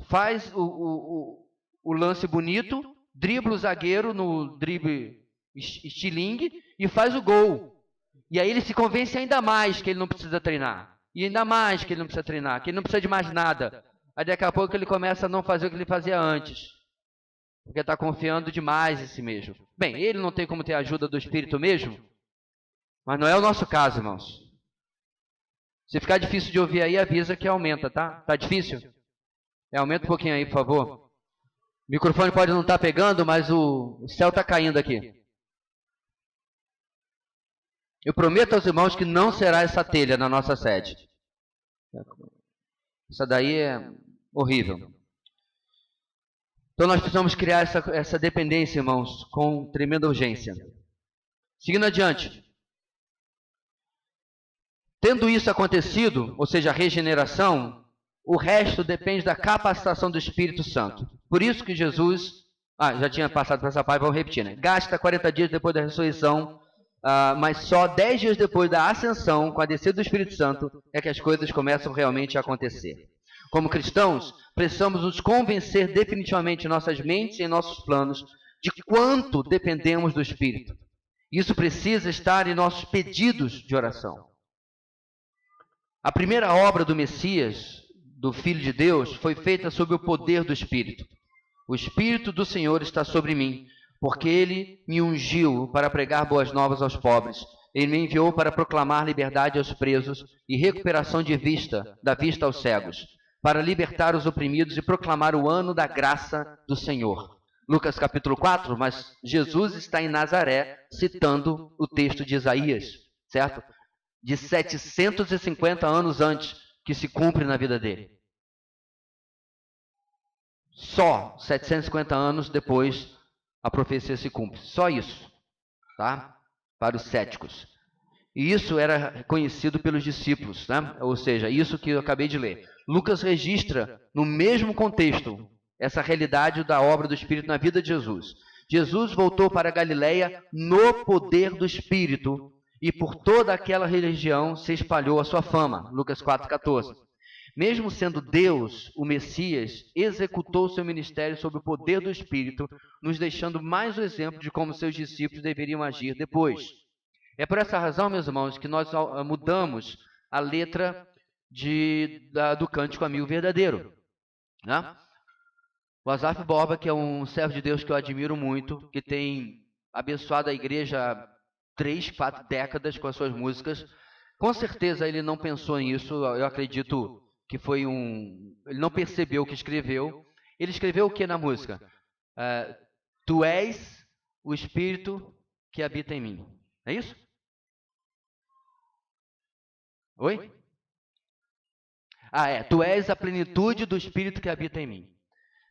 faz o lance bonito, dribla o zagueiro no drible estilingue e faz o gol. E aí ele se convence ainda mais que ele não precisa treinar. E ainda mais que ele não precisa treinar, que ele não precisa de mais nada. Aí daqui a pouco ele começa a não fazer o que ele fazia antes. Porque está confiando demais em si mesmo. Bem, ele não tem como ter a ajuda do Espírito mesmo, mas não é o nosso caso, irmãos. Se ficar difícil de ouvir aí, avisa que aumenta, tá? Tá difícil? Aumenta um pouquinho aí, por favor. O microfone pode não estar pegando, mas o céu está caindo aqui. Eu prometo aos irmãos que não será essa telha na nossa sede. Essa daí é horrível. Então nós precisamos criar essa dependência, irmãos, com tremenda urgência. Seguindo adiante. Tendo isso acontecido, ou seja, a regeneração, o resto depende da capacitação do Espírito Santo. Por isso que Jesus, já tinha passado por essa parte, vamos repetir, né? Gasta 40 dias depois da ressurreição, mas só 10 dias depois da ascensão, com a descida do Espírito Santo, é que as coisas começam realmente a acontecer. Como cristãos, precisamos nos convencer definitivamente em nossas mentes e em nossos planos de quanto dependemos do Espírito. Isso precisa estar em nossos pedidos de oração. A primeira obra do Messias, do Filho de Deus, foi feita sob o poder do Espírito. O Espírito do Senhor está sobre mim, porque Ele me ungiu para pregar boas novas aos pobres. Ele me enviou para proclamar liberdade aos presos e recuperação da vista aos cegos, para libertar os oprimidos e proclamar o ano da graça do Senhor. Lucas capítulo 4, mas Jesus está em Nazaré, citando o texto de Isaías, certo? De 750 anos antes que se cumpre na vida dele. Só 750 anos depois a profecia se cumpre. Só isso, tá? Para os céticos. E isso era conhecido pelos discípulos, né? Ou seja, isso que eu acabei de ler. Lucas registra, no mesmo contexto, essa realidade da obra do Espírito na vida de Jesus. Jesus voltou para a Galileia no poder do Espírito, e por toda aquela região se espalhou a sua fama. Lucas 4,14. Mesmo sendo Deus, o Messias, executou seu ministério sob o poder do Espírito, nos deixando mais o exemplo de como seus discípulos deveriam agir depois. É por essa razão, meus irmãos, que nós mudamos a letra do Cântico Amigo Verdadeiro. Né? O Asaf Borba, que é um servo de Deus que eu admiro muito, que tem abençoado a igreja há 3, 4 décadas com as suas músicas, com certeza ele não pensou nisso, eu acredito que foi ele não percebeu o que escreveu. Ele escreveu o que na música? Tu és o Espírito que habita em mim. É isso? Oi? Tu és a plenitude do Espírito que habita em mim.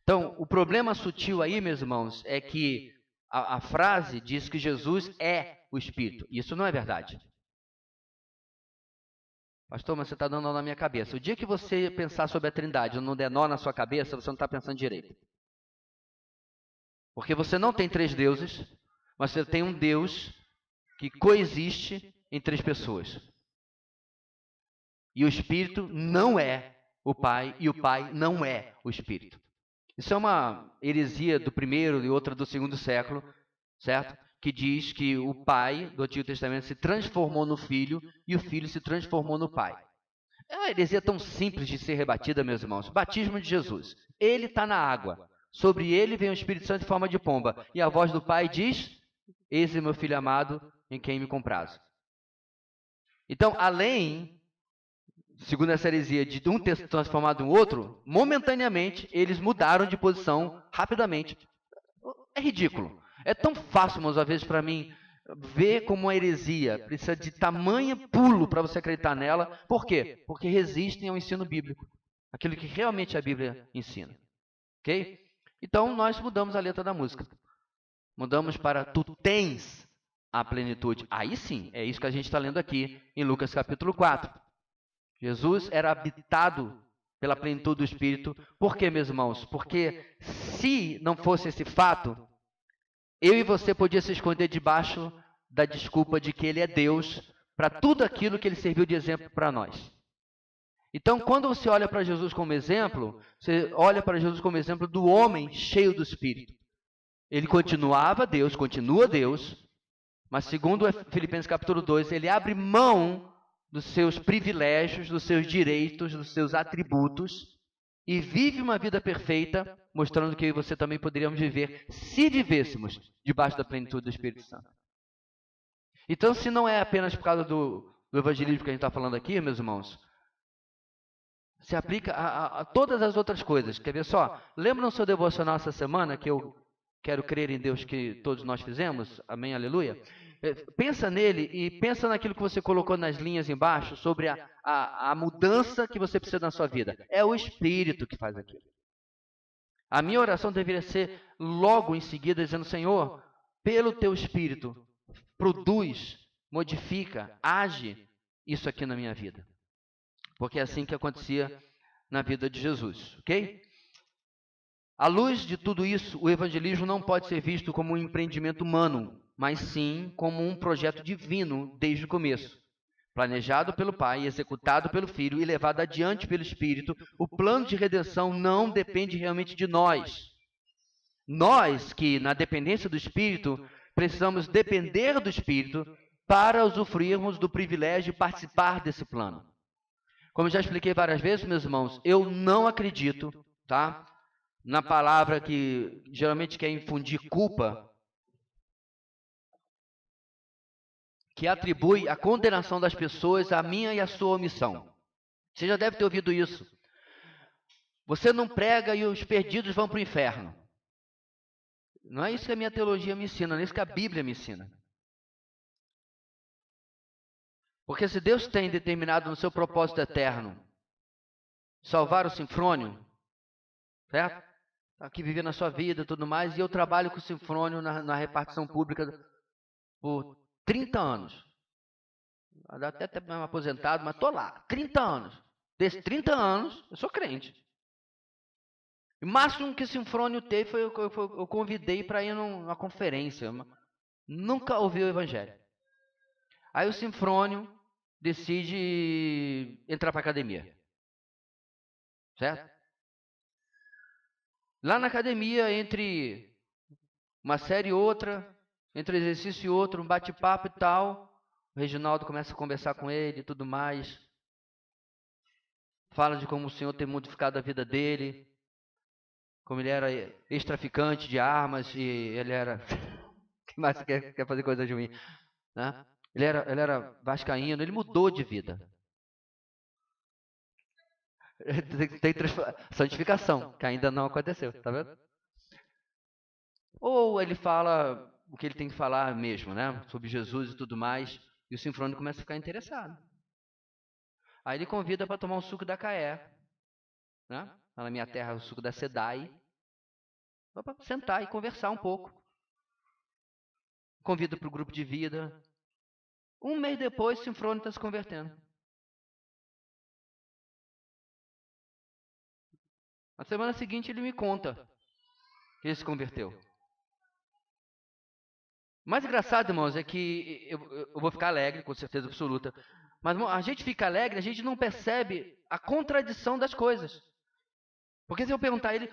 Então, o problema sutil aí, meus irmãos, é que a frase diz que Jesus é o Espírito. Isso não é verdade. Pastor, mas você está dando nó na minha cabeça. O dia que você pensar sobre a Trindade e não der nó na sua cabeça, você não está pensando direito. Porque você não tem 3 deuses, mas você tem um Deus que coexiste em 3 pessoas. E o Espírito não é o Pai, e o Pai não é o Espírito. Isso é uma heresia do primeiro e outra do segundo século, certo? Que diz que o Pai do Antigo Testamento se transformou no Filho e o Filho se transformou no Pai. É uma heresia tão simples de ser rebatida, meus irmãos. Batismo de Jesus. Ele está na água. Sobre ele vem o Espírito Santo em forma de pomba. E a voz do Pai diz: Eis o meu Filho amado, em quem me comprazo. Então, além, segundo essa heresia, de um ter se transformado em outro, momentaneamente, eles mudaram de posição rapidamente. É ridículo. É tão fácil, irmãos, às vezes, para mim, ver como uma heresia precisa de tamanho pulo para você acreditar nela. Por quê? Porque resistem ao ensino bíblico. Aquilo que realmente a Bíblia ensina. Ok? Então, nós mudamos a letra da música. Mudamos para tu tens a plenitude. Aí sim, é isso que a gente está lendo aqui em Lucas capítulo 4. Jesus era habitado pela plenitude do Espírito. Por quê, meus irmãos? Porque se não fosse esse fato, eu e você podia se esconder debaixo da desculpa de que ele é Deus para tudo aquilo que ele serviu de exemplo para nós. Então, quando você olha para Jesus como exemplo, você olha para Jesus como exemplo do homem cheio do Espírito. Ele continuava Deus, continua Deus, mas segundo Filipenses capítulo 2, ele abre mão dos seus privilégios, dos seus direitos, dos seus atributos, e vive uma vida perfeita, mostrando que eu e você também poderíamos viver se vivêssemos debaixo da plenitude do Espírito Santo. Então, se não é apenas por causa do evangelismo que a gente está falando aqui, meus irmãos, se aplica a todas as outras coisas. Quer ver só? Lembra no seu devocional essa semana, que eu quero crer em Deus que todos nós fizemos? Amém, aleluia. Pensa nele e pensa naquilo que você colocou nas linhas embaixo sobre a mudança que você precisa na sua vida. É o Espírito que faz aquilo. A minha oração deveria ser logo em seguida dizendo: Senhor, pelo teu Espírito, produz, modifica, age isso aqui na minha vida. Porque é assim que acontecia na vida de Jesus, ok? À luz de tudo isso, o evangelismo não pode ser visto como um empreendimento humano, mas sim como um projeto divino desde o começo. Planejado pelo Pai, executado pelo Filho e levado adiante pelo Espírito, o plano de redenção não depende realmente de nós. Nós que, na dependência do Espírito, precisamos depender do Espírito para usufruirmos do privilégio de participar desse plano. Como já expliquei várias vezes, meus irmãos, eu não acredito, tá, na palavra que geralmente quer infundir culpa, que atribui a condenação das pessoas à minha e à sua omissão. Você já deve ter ouvido isso. Você não prega e os perdidos vão para o inferno. Não é isso que a minha teologia me ensina, não é isso que a Bíblia me ensina. Porque se Deus tem determinado no seu propósito eterno salvar o Sinfrônio, certo? Aqui viver na sua vida e tudo mais, e eu trabalho com o Sinfrônio na repartição pública por 30 anos. até aposentado, mas estou lá, 30 anos. Desses 30 anos, eu sou crente. O máximo que Sinfrônio teve foi eu convidei para ir numa conferência. Nunca ouvi o evangelho. Aí o Sinfrônio decide entrar para academia. Certo? Lá na academia, entre uma série e outra, entre um exercício e outro, um bate-papo e tal, o Reginaldo começa a conversar com ele e tudo mais. Fala de como o Senhor tem modificado a vida dele, como ele era ex-traficante de armas e ele era... que mais quer fazer coisa ruim? Né? Ele era vascaíno, ele mudou de vida. Tem santificação, que ainda não aconteceu, tá vendo? Ou ele fala o que ele tem que falar mesmo, né? Sobre Jesus e tudo mais, e o Sinfrônio começa a ficar interessado. Aí ele convida para tomar um suco da Caé, né? Lá na minha terra, o suco da Sedai, para sentar e conversar um pouco. Convida para o grupo de vida. Um mês depois, o Sinfrônio está se convertendo. Na semana seguinte, ele me conta que ele se converteu. O mais engraçado, irmãos, é que eu vou ficar alegre, com certeza absoluta. Mas a gente fica alegre, a gente não percebe a contradição das coisas. Porque se eu perguntar a ele,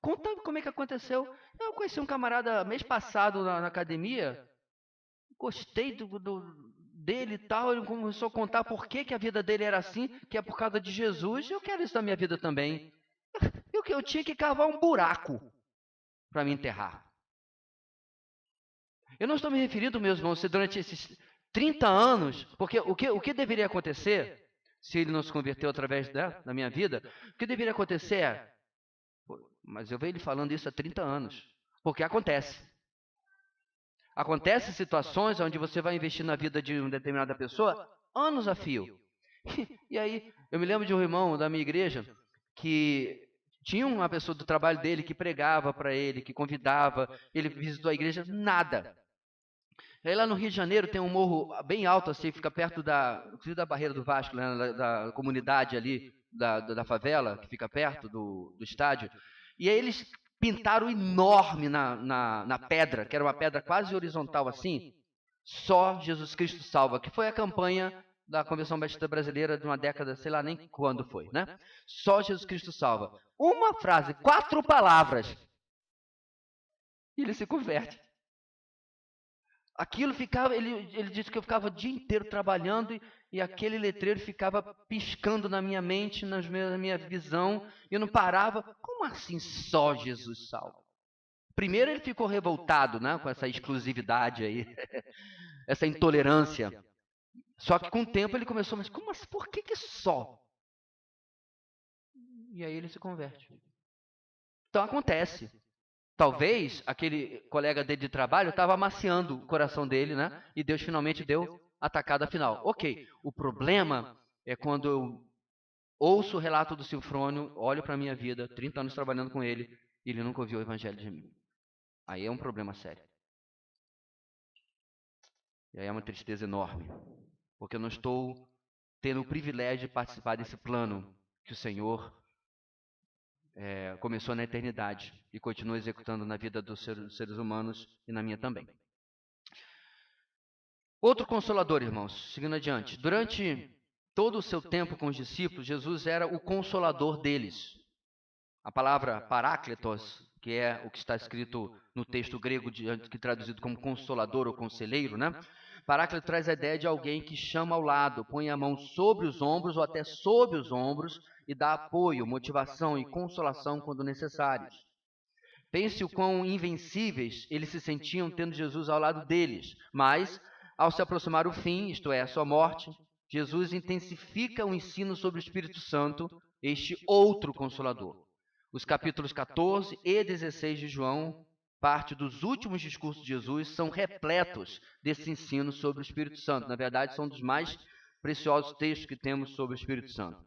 conta como é que aconteceu. Eu conheci um camarada mês passado na academia, gostei dele e tal, ele começou a contar por que a vida dele era assim, que é por causa de Jesus, eu quero isso na minha vida também. Eu tinha que cavar um buraco para me enterrar. Eu não estou me referindo, meus irmãos, se durante esses 30 anos, porque o que deveria acontecer, se ele não se converteu através da minha vida, o que deveria acontecer é, mas eu venho ele falando isso há 30 anos, porque acontece. Acontece situações onde você vai investir na vida de uma determinada pessoa anos a fio. E aí, eu me lembro de um irmão da minha igreja que tinha uma pessoa do trabalho dele que pregava para ele, que convidava, ele visitou a igreja, nada. Aí lá no Rio de Janeiro tem um morro bem alto, assim, fica perto da Barreira do Vasco, né, da comunidade ali, da favela, que fica perto do estádio. E aí eles pintaram enorme na pedra, que era uma pedra quase horizontal assim, só Jesus Cristo salva, que foi a campanha da Convenção Batista Brasileira de uma década, sei lá nem quando foi, né? Só Jesus Cristo salva. Uma frase, 4 palavras, e ele se converte. Aquilo ficava, ele disse que eu ficava o dia inteiro trabalhando e aquele letreiro ficava piscando na minha mente, na minha visão, e eu não parava. Como assim só Jesus salva? Primeiro ele ficou revoltado, né, com essa exclusividade aí, essa intolerância. Só que com o tempo ele começou, mas como assim? Por que só? E aí ele se converte. Então acontece. Talvez aquele colega dele de trabalho estava amaciando o coração dele, né? E Deus finalmente deu a tacada final. Ok, o problema é quando eu ouço o relato do Sinfrônio, olho para a minha vida, 30 anos trabalhando com ele, e ele nunca ouviu o evangelho de mim. Aí é um problema sério. E aí é uma tristeza enorme, porque eu não estou tendo o privilégio de participar desse plano que o Senhor começou na eternidade e continua executando na vida dos seres humanos e na minha também. Outro consolador, irmãos, seguindo adiante. Durante todo o seu tempo com os discípulos, Jesus era o consolador deles. A palavra parácletos, que é o que está escrito no texto grego, que é traduzido como consolador ou conselheiro, né? Paráclito traz a ideia de alguém que chama ao lado, põe a mão sobre os ombros ou até sob os ombros e dá apoio, motivação e consolação quando necessários. Pense o quão invencíveis eles se sentiam tendo Jesus ao lado deles, mas, ao se aproximar o fim, isto é, a sua morte, Jesus intensifica o ensino sobre o Espírito Santo, este outro Consolador. Os capítulos 14 e 16 de João, parte dos últimos discursos de Jesus, são repletos desse ensino sobre o Espírito Santo. Na verdade, são dos mais preciosos textos que temos sobre o Espírito Santo.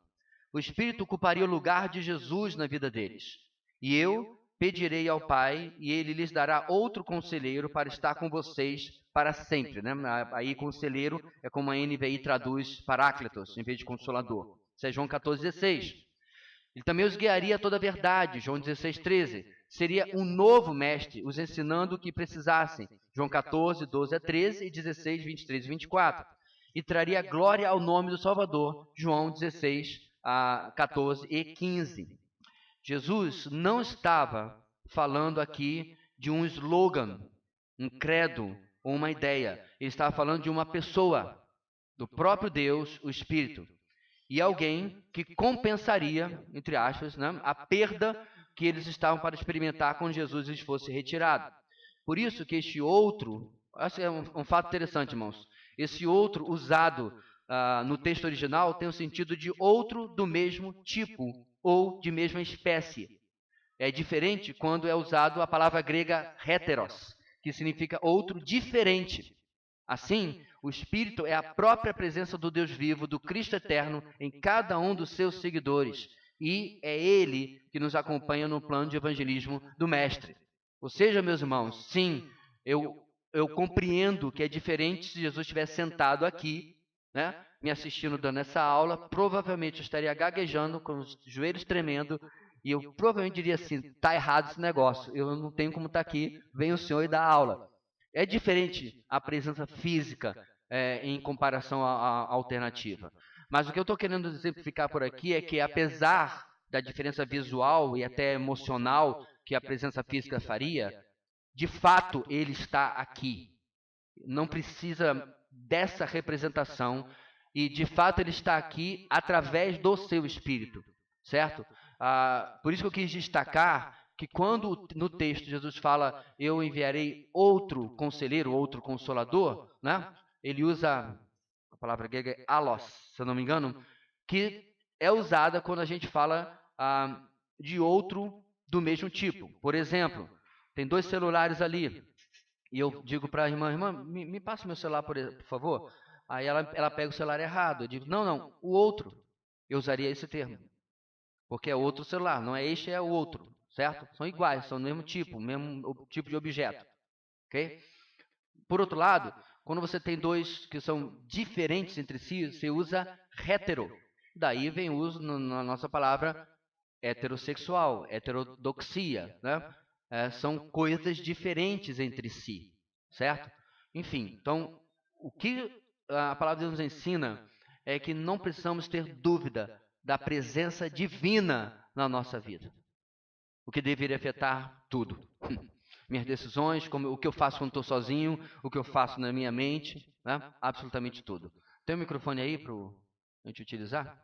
O Espírito ocuparia o lugar de Jesus na vida deles. E eu pedirei ao Pai, e ele lhes dará outro conselheiro para estar com vocês para sempre, né? Aí conselheiro é como a NVI traduz Paráclitos, em vez de consolador. Isso é João 14,16. Ele também os guiaria a toda a verdade, João 16,13. Seria um novo mestre, os ensinando o que precisassem, João 14, 12 a 13 e 16, 23 e 24. E traria glória ao nome do Salvador, João 16, 14 e 15. Jesus não estava falando aqui de um slogan, um credo ou uma ideia. Ele estava falando de uma pessoa, do próprio Deus, o Espírito. E alguém que compensaria, entre aspas, né, a perda que eles estavam para experimentar quando Jesus lhes fosse retirado. Por isso que este outro, acho que é um fato interessante, irmãos, esse outro usado no texto original tem o sentido de outro do mesmo tipo ou de mesma espécie. É diferente quando é usado a palavra grega heteros, que significa outro diferente. Assim, o Espírito é a própria presença do Deus vivo, do Cristo eterno, em cada um dos seus seguidores. E é Ele que nos acompanha no plano de evangelismo do Mestre. Ou seja, meus irmãos, sim, eu compreendo que é diferente se Jesus estivesse sentado aqui, né, me assistindo dando essa aula, provavelmente eu estaria gaguejando, com os joelhos tremendo, e eu provavelmente diria assim, está errado esse negócio, eu não tenho como estar aqui, vem o senhor e dá aula. É diferente a presença física em comparação à alternativa. Mas o que eu estou querendo exemplificar por aqui é que, apesar da diferença visual e até emocional que a presença física faria, de fato ele está aqui. Não precisa dessa representação e, de fato, ele está aqui através do seu Espírito, certo? Por isso que eu quis destacar que quando no texto Jesus fala, eu enviarei outro conselheiro, outro consolador, né? Ele usa a palavra grega alos, se eu não me engano, que é usada quando a gente fala de outro do mesmo tipo. Por exemplo, tem 2 celulares ali, e eu digo para a irmã, me passa meu celular, por favor. Aí ela pega o celular errado. Eu digo, não, o outro. Eu usaria esse termo. Porque é outro celular, não é este, é o outro, certo? São iguais, são do mesmo tipo de objeto, ok? Por outro lado, quando você tem 2 que são diferentes entre si, você usa hetero. Daí vem o uso na nossa palavra heterossexual, heterodoxia, né? São coisas diferentes entre si, certo? Enfim, então, o que a palavra de Deus nos ensina é que não precisamos ter dúvida da presença divina na nossa vida, o que deveria afetar tudo. Minhas decisões, o que eu faço quando estou sozinho, o que eu faço na minha mente, né? Absolutamente tudo. Tem um microfone aí para a gente utilizar?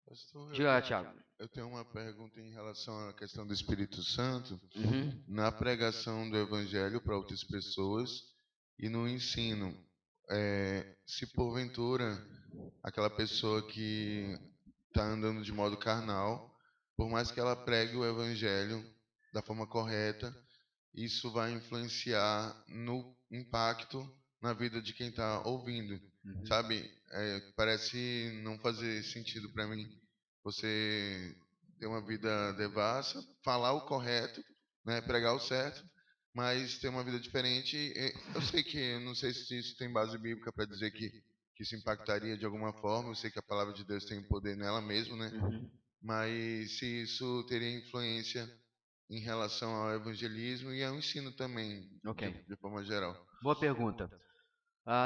Pastor, Diga, Thiago. eu tenho uma pergunta em relação à questão do Espírito Santo, Uhum. na pregação do Evangelho para outras pessoas e no ensino. Se porventura aquela pessoa que está andando de modo carnal, por mais que ela pregue o Evangelho da forma correta, isso vai influenciar no impacto na vida de quem está ouvindo, sabe? Parece não fazer sentido para mim você ter uma vida devassa, falar o correto, né, pregar o certo, mas ter uma vida diferente. Eu sei que, não sei se isso tem base bíblica para dizer que isso impactaria de alguma forma. Eu sei que a palavra de Deus tem um poder nela mesmo, né? Mas se isso teria influência em relação ao evangelismo e ao ensino também, de forma geral. Boa pergunta.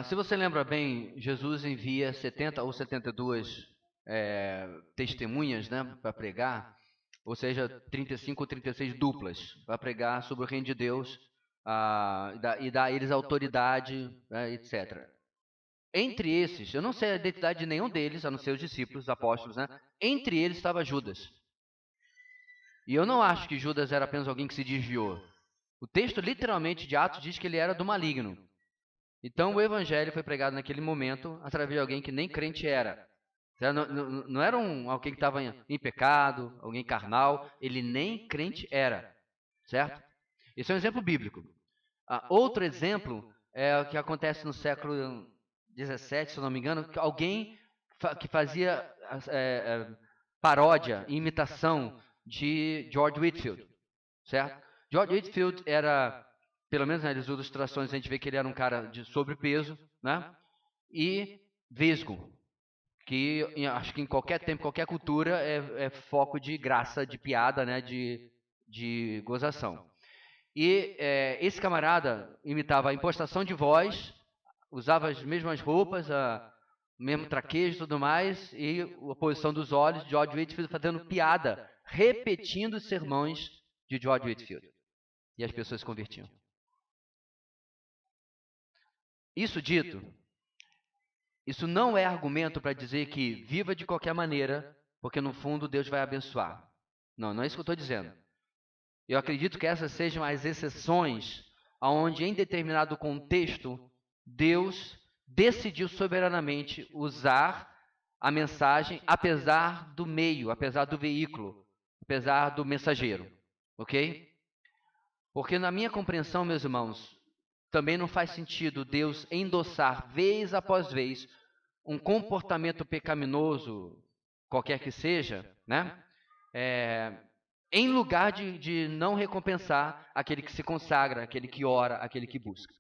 Se você lembra bem, Jesus envia 70 ou 72 testemunhas, né, para pregar, ou seja, 35 ou 36 duplas, para pregar sobre o reino de Deus e dar a eles autoridade, etc. Entre esses, eu não sei a identidade de nenhum deles, a não ser os discípulos, os apóstolos, né? Entre eles estava Judas. E eu não acho que Judas era apenas alguém que se desviou. O texto, literalmente, de Atos diz que ele era do maligno. Então, o evangelho foi pregado naquele momento através de alguém que nem crente era. Não era alguém que estava em pecado, alguém carnal. Ele nem crente era. Certo? Esse é um exemplo bíblico. Outro exemplo é o que acontece no século XVII, se eu não me engano, que alguém que fazia paródia, imitação de George Whitefield, certo? George Whitefield era, pelo menos nas ilustrações a gente vê que ele era um cara de sobrepeso, né? E vesgo, que acho que em qualquer tempo, qualquer cultura é foco de graça, de piada, né? De gozação. E esse camarada imitava a impostação de voz, usava as mesmas roupas, o mesmo traquejo e tudo mais, e a posição dos olhos, George Whitefield fazendo piada, repetindo os sermões de George Whitefield. E as pessoas se convertiam. Isso dito, isso não é argumento para dizer que viva de qualquer maneira, porque no fundo Deus vai abençoar. Não, não é isso que eu estou dizendo. Eu acredito que essas sejam as exceções onde, em determinado contexto, Deus decidiu soberanamente usar a mensagem, apesar do meio, apesar do veículo, apesar do mensageiro. Ok? Porque na minha compreensão, meus irmãos, também não faz sentido Deus endossar vez após vez um comportamento pecaminoso, qualquer que seja, né? Em lugar de não recompensar aquele que se consagra, aquele que ora, aquele que busca.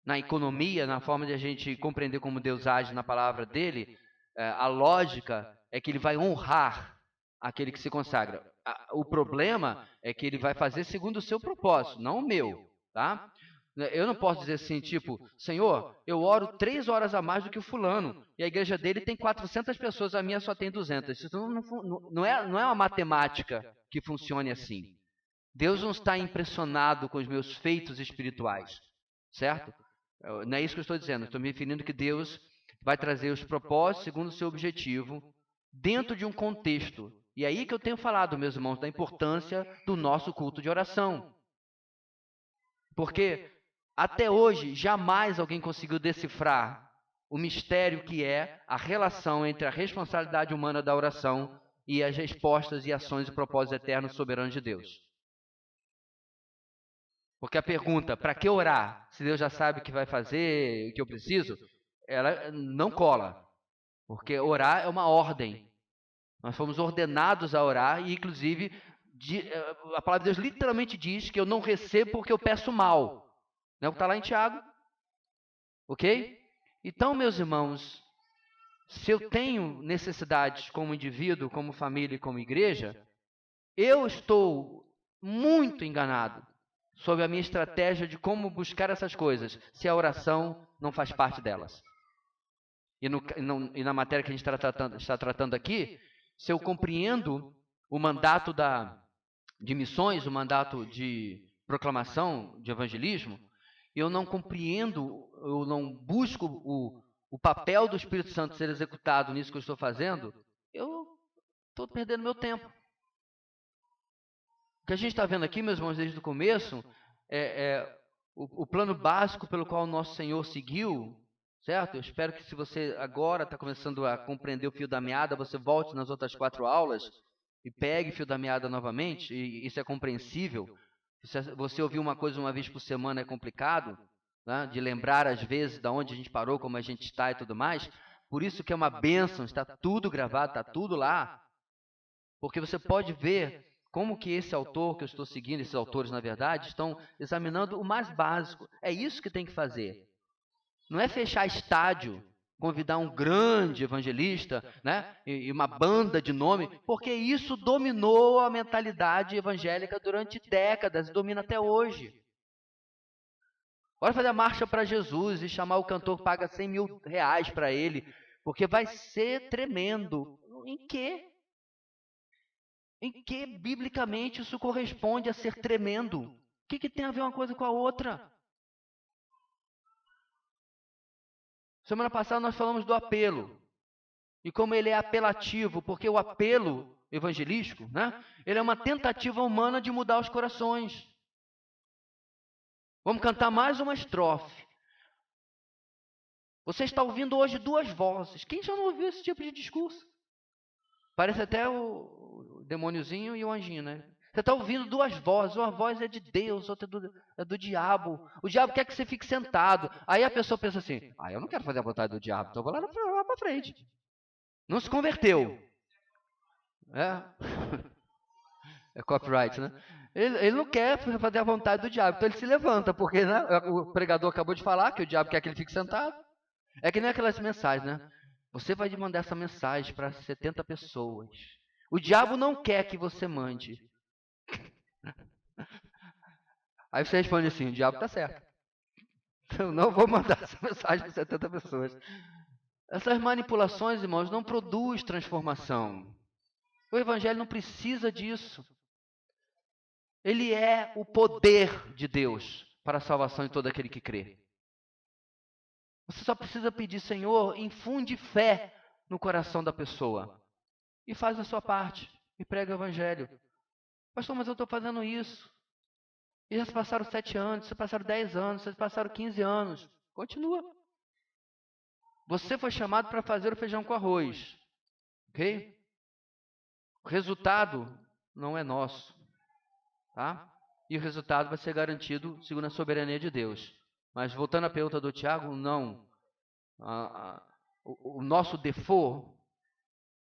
Na economia, na forma de a gente compreender como Deus age na palavra dele, a lógica é que ele vai honrar aquele que se consagra. O problema é que ele vai fazer segundo o seu propósito, não o meu, tá? Eu não posso dizer assim, tipo, Senhor, eu oro 3 horas a mais do que o fulano, e a igreja dele tem 400 pessoas, a minha só tem 200. Isso não é uma matemática que funcione assim. Deus não está impressionado com os meus feitos espirituais, certo? Não é isso que eu estou dizendo, estou me referindo que Deus vai trazer os propósitos segundo o seu objetivo, dentro de um contexto. E é aí que eu tenho falado, meus irmãos, da importância do nosso culto de oração. Porque até hoje, jamais alguém conseguiu decifrar o mistério que é a relação entre a responsabilidade humana da oração e as respostas e ações e propósitos eternos soberanos de Deus. Porque a pergunta, para que orar, se Deus já sabe o que vai fazer, o que eu preciso, ela não cola. Porque orar é uma ordem. Nós fomos ordenados a orar e, inclusive, a palavra de Deus literalmente diz que eu não recebo porque eu peço mal. Não é o que está lá em Tiago? Ok? Então, meus irmãos, se eu tenho necessidades como indivíduo, como família e como igreja, eu estou muito enganado sobre a minha estratégia de como buscar essas coisas, se a oração não faz parte delas. E na matéria que a gente está tratando aqui, se eu compreendo o mandato de missões, o mandato de proclamação, de evangelismo, eu não compreendo, eu não busco o papel do Espírito Santo ser executado nisso que eu estou fazendo, eu estou perdendo meu tempo. O que a gente está vendo aqui, meus irmãos, desde o começo, o plano básico pelo qual o nosso Senhor seguiu, certo? Eu espero que se você agora está começando a compreender o fio da meada, você volte nas outras 4 aulas e pegue o fio da meada novamente, e isso é compreensível. Se você ouvir uma coisa uma vez por semana é complicado, né? De lembrar às vezes de onde a gente parou, como a gente está e tudo mais. Por isso que é uma bênção, está tudo gravado, está tudo lá. Porque você pode ver como que esse autor que eu estou seguindo, esses autores na verdade, estão examinando o mais básico. É isso que tem que fazer. Não é fechar estádio, convidar um grande evangelista, né, e uma banda de nome, porque isso dominou a mentalidade evangélica durante décadas e domina até hoje. Bora fazer a marcha para Jesus e chamar o cantor, paga 100 mil reais para ele, porque vai ser tremendo. Em quê? Em que, biblicamente, isso corresponde a ser tremendo? O que tem a ver uma coisa com a outra? Semana passada nós falamos do apelo. E como ele é apelativo, porque o apelo evangelístico, né? Ele é uma tentativa humana de mudar os corações. Vamos cantar mais uma estrofe. Você está ouvindo hoje 2 vozes. Quem já não ouviu esse tipo de discurso? Parece até o demôniozinho e o anjinho, né? Você está ouvindo duas vozes, uma voz é de Deus, outra é do diabo. O diabo quer que você fique sentado. Aí a pessoa pensa assim, eu não quero fazer a vontade do diabo, então eu vou lá para frente. Não se converteu. É copyright, né? Ele não quer fazer a vontade do diabo, então ele se levanta, porque né, o pregador acabou de falar que o diabo quer que ele fique sentado. É que nem aquelas mensagens, né? Você vai mandar essa mensagem para 70 pessoas. O diabo não quer que você mande. Aí você responde assim, o diabo está certo. Eu não vou mandar essa mensagem para 70 pessoas. Essas manipulações, irmãos, não produzem transformação. O evangelho não precisa disso. Ele é o poder de Deus para a salvação de todo aquele que crê. Você só precisa pedir, Senhor, infunde fé no coração da pessoa. E faz a sua parte. E prega o evangelho. Pastor, mas eu estou fazendo isso. E já se passaram 7 anos, já se passaram 10 anos, já se passaram 15 anos. Continua. Você foi chamado para fazer o feijão com arroz. Ok? O resultado não é nosso. Tá? E o resultado vai ser garantido segundo a soberania de Deus. Mas voltando à pergunta do Tiago, não. O nosso default,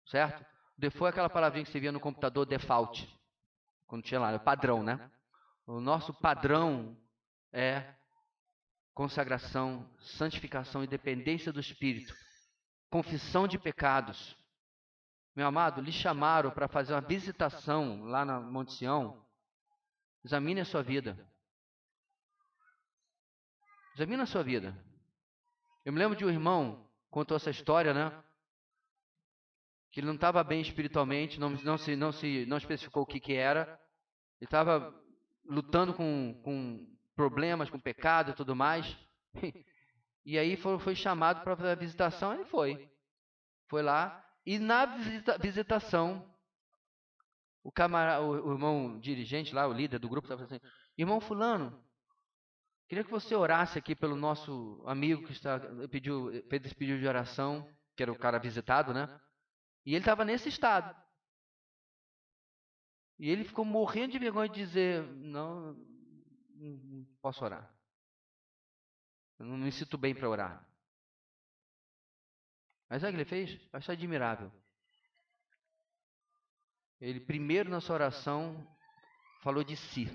certo? Default é aquela palavrinha que você via no computador, default. Quando tinha lá, é o padrão, né? O nosso padrão é consagração, santificação e dependência do Espírito. Confissão de pecados. Meu amado, lhe chamaram para fazer uma visitação lá na Monte Sião. Examine a sua vida. Examine a sua vida. Eu me lembro de um irmão contou essa história, né? Que ele não estava bem espiritualmente, não especificou o que era. Ele estava lutando com problemas, com pecado e tudo mais. E aí foi chamado para fazer a visitação, ele foi. Foi lá. E na visitação, o irmão dirigente lá, o líder do grupo, estava assim, irmão fulano, queria que você orasse aqui pelo nosso amigo que fez esse pedido de oração, que era o cara visitado, né? E ele estava nesse estado. E ele ficou morrendo de vergonha de dizer, não posso orar. Eu não me sinto bem para orar. Mas sabe o que ele fez? Eu acho admirável. Ele primeiro na sua oração falou de si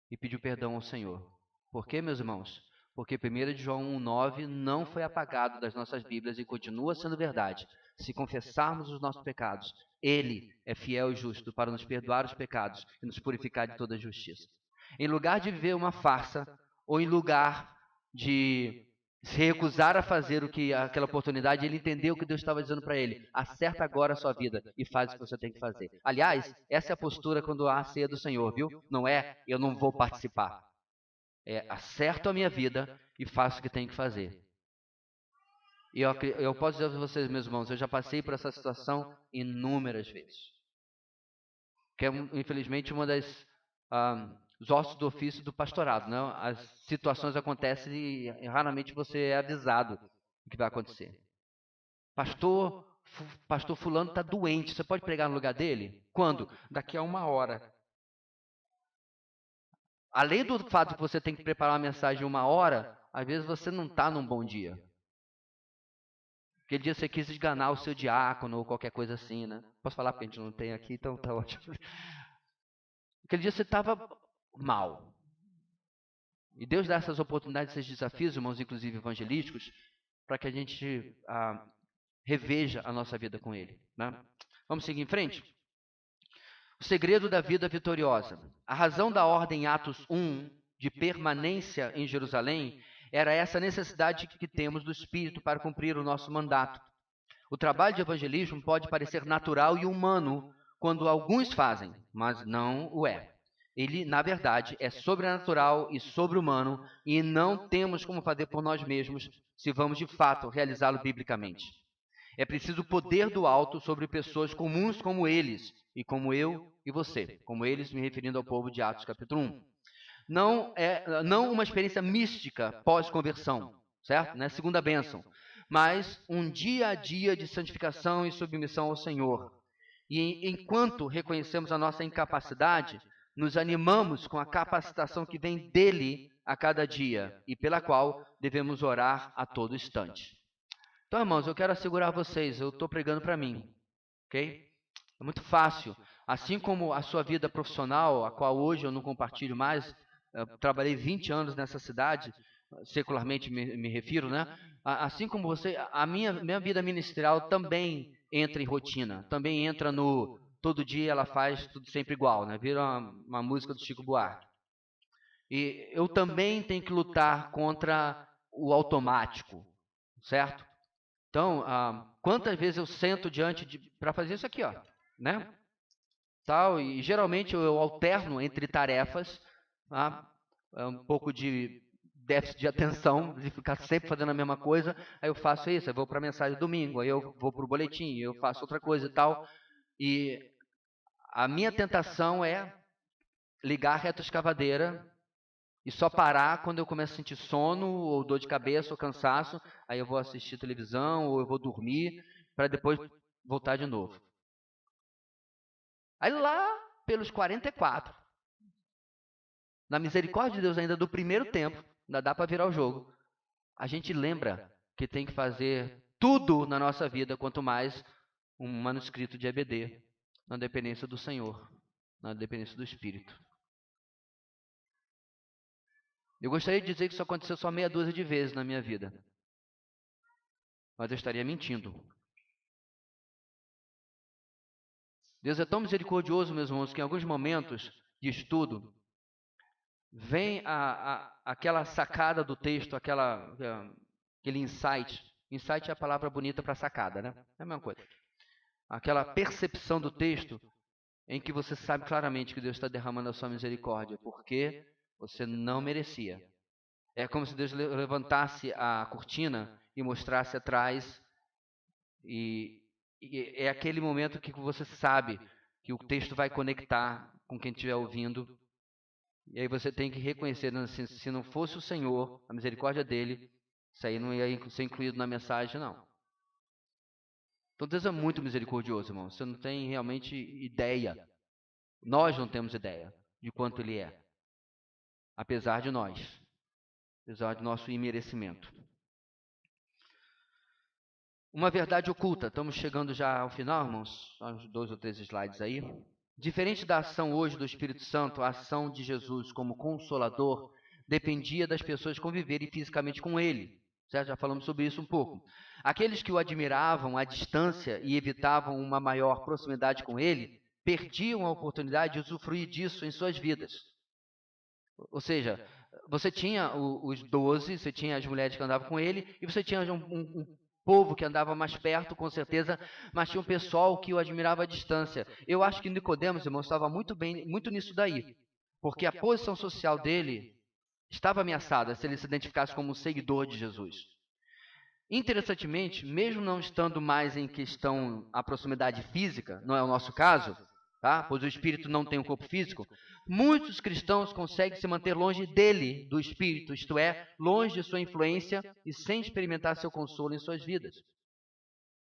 e pediu perdão ao Senhor. Por quê, meus irmãos? Porque 1 João 1,9 não foi apagado das nossas Bíblias e continua sendo verdade. Se confessarmos os nossos pecados, Ele é fiel e justo para nos perdoar os pecados e nos purificar de toda justiça. Em lugar de viver uma farsa, ou em lugar de se recusar a fazer aquela oportunidade, ele entendeu o que Deus estava dizendo para ele. Acerta agora a sua vida e faz o que você tem que fazer. Aliás, essa é a postura quando há a ceia do Senhor, viu? Não é, eu não vou participar. É, acerto a minha vida e faço o que tenho que fazer. E eu posso dizer para vocês, meus irmãos, eu já passei por essa situação inúmeras vezes. Que é, infelizmente, uma das os ossos do ofício do pastorado, né? As situações acontecem e raramente você é avisado do que vai acontecer. Pastor fulano está doente, você pode pregar no lugar dele? Quando? Daqui a 1 hora. Além do fato que você tem que preparar uma mensagem em 1 hora, às vezes você não está num bom dia. Aquele dia você quis esganar o seu diácono ou qualquer coisa assim, né? Posso falar porque a gente não tem aqui, então tá ótimo. Aquele dia você estava mal. E Deus dá essas oportunidades, esses desafios, irmãos, inclusive evangelísticos, para que a gente reveja a nossa vida com Ele. Né? Vamos seguir em frente? O segredo da vida vitoriosa. A razão da ordem Atos 1, de permanência em Jerusalém, era essa necessidade que temos do Espírito para cumprir o nosso mandato. O trabalho de evangelismo pode parecer natural e humano quando alguns fazem, mas não o é. Ele, na verdade, é sobrenatural e sobre-humano e não temos como fazer por nós mesmos se vamos, de fato, realizá-lo biblicamente. É preciso o poder do alto sobre pessoas comuns como eles, e como eu e você, como eles, me referindo ao povo de Atos capítulo 1. Não uma experiência mística pós-conversão, certo? Não é a segunda bênção, mas um dia a dia de santificação e submissão ao Senhor. E enquanto reconhecemos a nossa incapacidade, nos animamos com a capacitação que vem dele a cada dia e pela qual devemos orar a todo instante. Então, irmãos, eu quero assegurar vocês, eu estou pregando para mim, ok? É muito fácil. Assim como a sua vida profissional, a qual hoje eu não compartilho mais, eu trabalhei 20 anos nessa cidade, secularmente me refiro, né? Assim como você, a minha vida ministerial também entra em rotina, também entra no todo dia ela faz tudo sempre igual, né? Vira uma música do Chico Buarque. E eu também tenho que lutar contra o automático, certo? Então, quantas vezes eu sento diante para fazer isso aqui, ó, né? Tal, e geralmente eu alterno entre tarefas, tá? Um pouco de déficit de atenção, de ficar sempre fazendo a mesma coisa. Aí eu faço isso, eu vou para a mensagem domingo, aí eu vou para o boletim, eu faço outra coisa e tal. E a minha tentação é ligar a retroescavadeira e só parar quando eu começo a sentir sono, ou dor de cabeça, ou cansaço. Aí eu vou assistir televisão, ou eu vou dormir, para depois voltar de novo. Aí lá pelos 44, na misericórdia de Deus ainda do primeiro tempo, ainda dá para virar o jogo, a gente lembra que tem que fazer tudo na nossa vida, quanto mais um manuscrito de EBD, na dependência do Senhor, na dependência do Espírito. Eu gostaria de dizer que isso aconteceu só meia dúzia de vezes na minha vida, mas eu estaria mentindo. Deus é tão misericordioso, meus irmãos, que em alguns momentos de estudo, vem aquela sacada do texto, aquele insight. Insight é a palavra bonita para sacada, né? É a mesma coisa. Aquela percepção do texto em que você sabe claramente que Deus está derramando a sua misericórdia, porque você não merecia. É como se Deus levantasse a cortina e mostrasse atrás, e é aquele momento que você sabe que o texto vai conectar com quem estiver ouvindo. E aí você tem que reconhecer, se não fosse o Senhor, a misericórdia dele, isso aí não ia ser incluído na mensagem, não. Então Deus é muito misericordioso, irmão. Você não tem realmente ideia. Nós não temos ideia de quanto Ele é. Apesar de nós. Apesar do nosso imerecimento. Uma verdade oculta. Estamos chegando já ao final, irmãos. Só uns 2 ou 3 slides aí. Diferente da ação hoje do Espírito Santo, a ação de Jesus como Consolador dependia das pessoas conviverem fisicamente com Ele. Certo? Já falamos sobre isso um pouco. Aqueles que o admiravam à distância e evitavam uma maior proximidade com Ele, perdiam a oportunidade de usufruir disso em suas vidas. Ou seja, você tinha os 12, você tinha as mulheres que andavam com Ele, e você tinha um povo que andava mais perto, com certeza, mas tinha um pessoal que o admirava à distância. Eu acho que Nicodemos, irmão, estava muito nisso daí, porque a posição social dele estava ameaçada se ele se identificasse como um seguidor de Jesus. Interessantemente, mesmo não estando mais em questão a proximidade física, não é o nosso caso, tá? Pois o espírito não tem um corpo físico, muitos cristãos conseguem se manter longe dele, do espírito, isto é, longe de sua influência e sem experimentar seu consolo em suas vidas.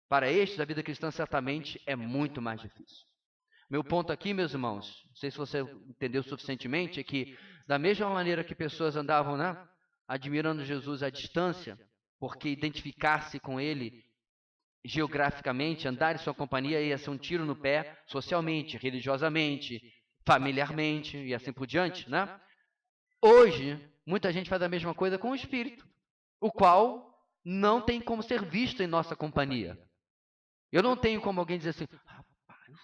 Para estes, a vida cristã certamente é muito mais difícil. Meu ponto aqui, meus irmãos, não sei se você entendeu suficientemente, é que da mesma maneira que pessoas andavam, né, admirando Jesus à distância, porque identificar-se com ele geograficamente, andar em sua companhia ia ser um tiro no pé socialmente, religiosamente, familiarmente e assim por diante, né? Hoje, muita gente faz a mesma coisa com o espírito, o qual não tem como ser visto em nossa companhia. Eu não tenho como alguém dizer assim, rapaz,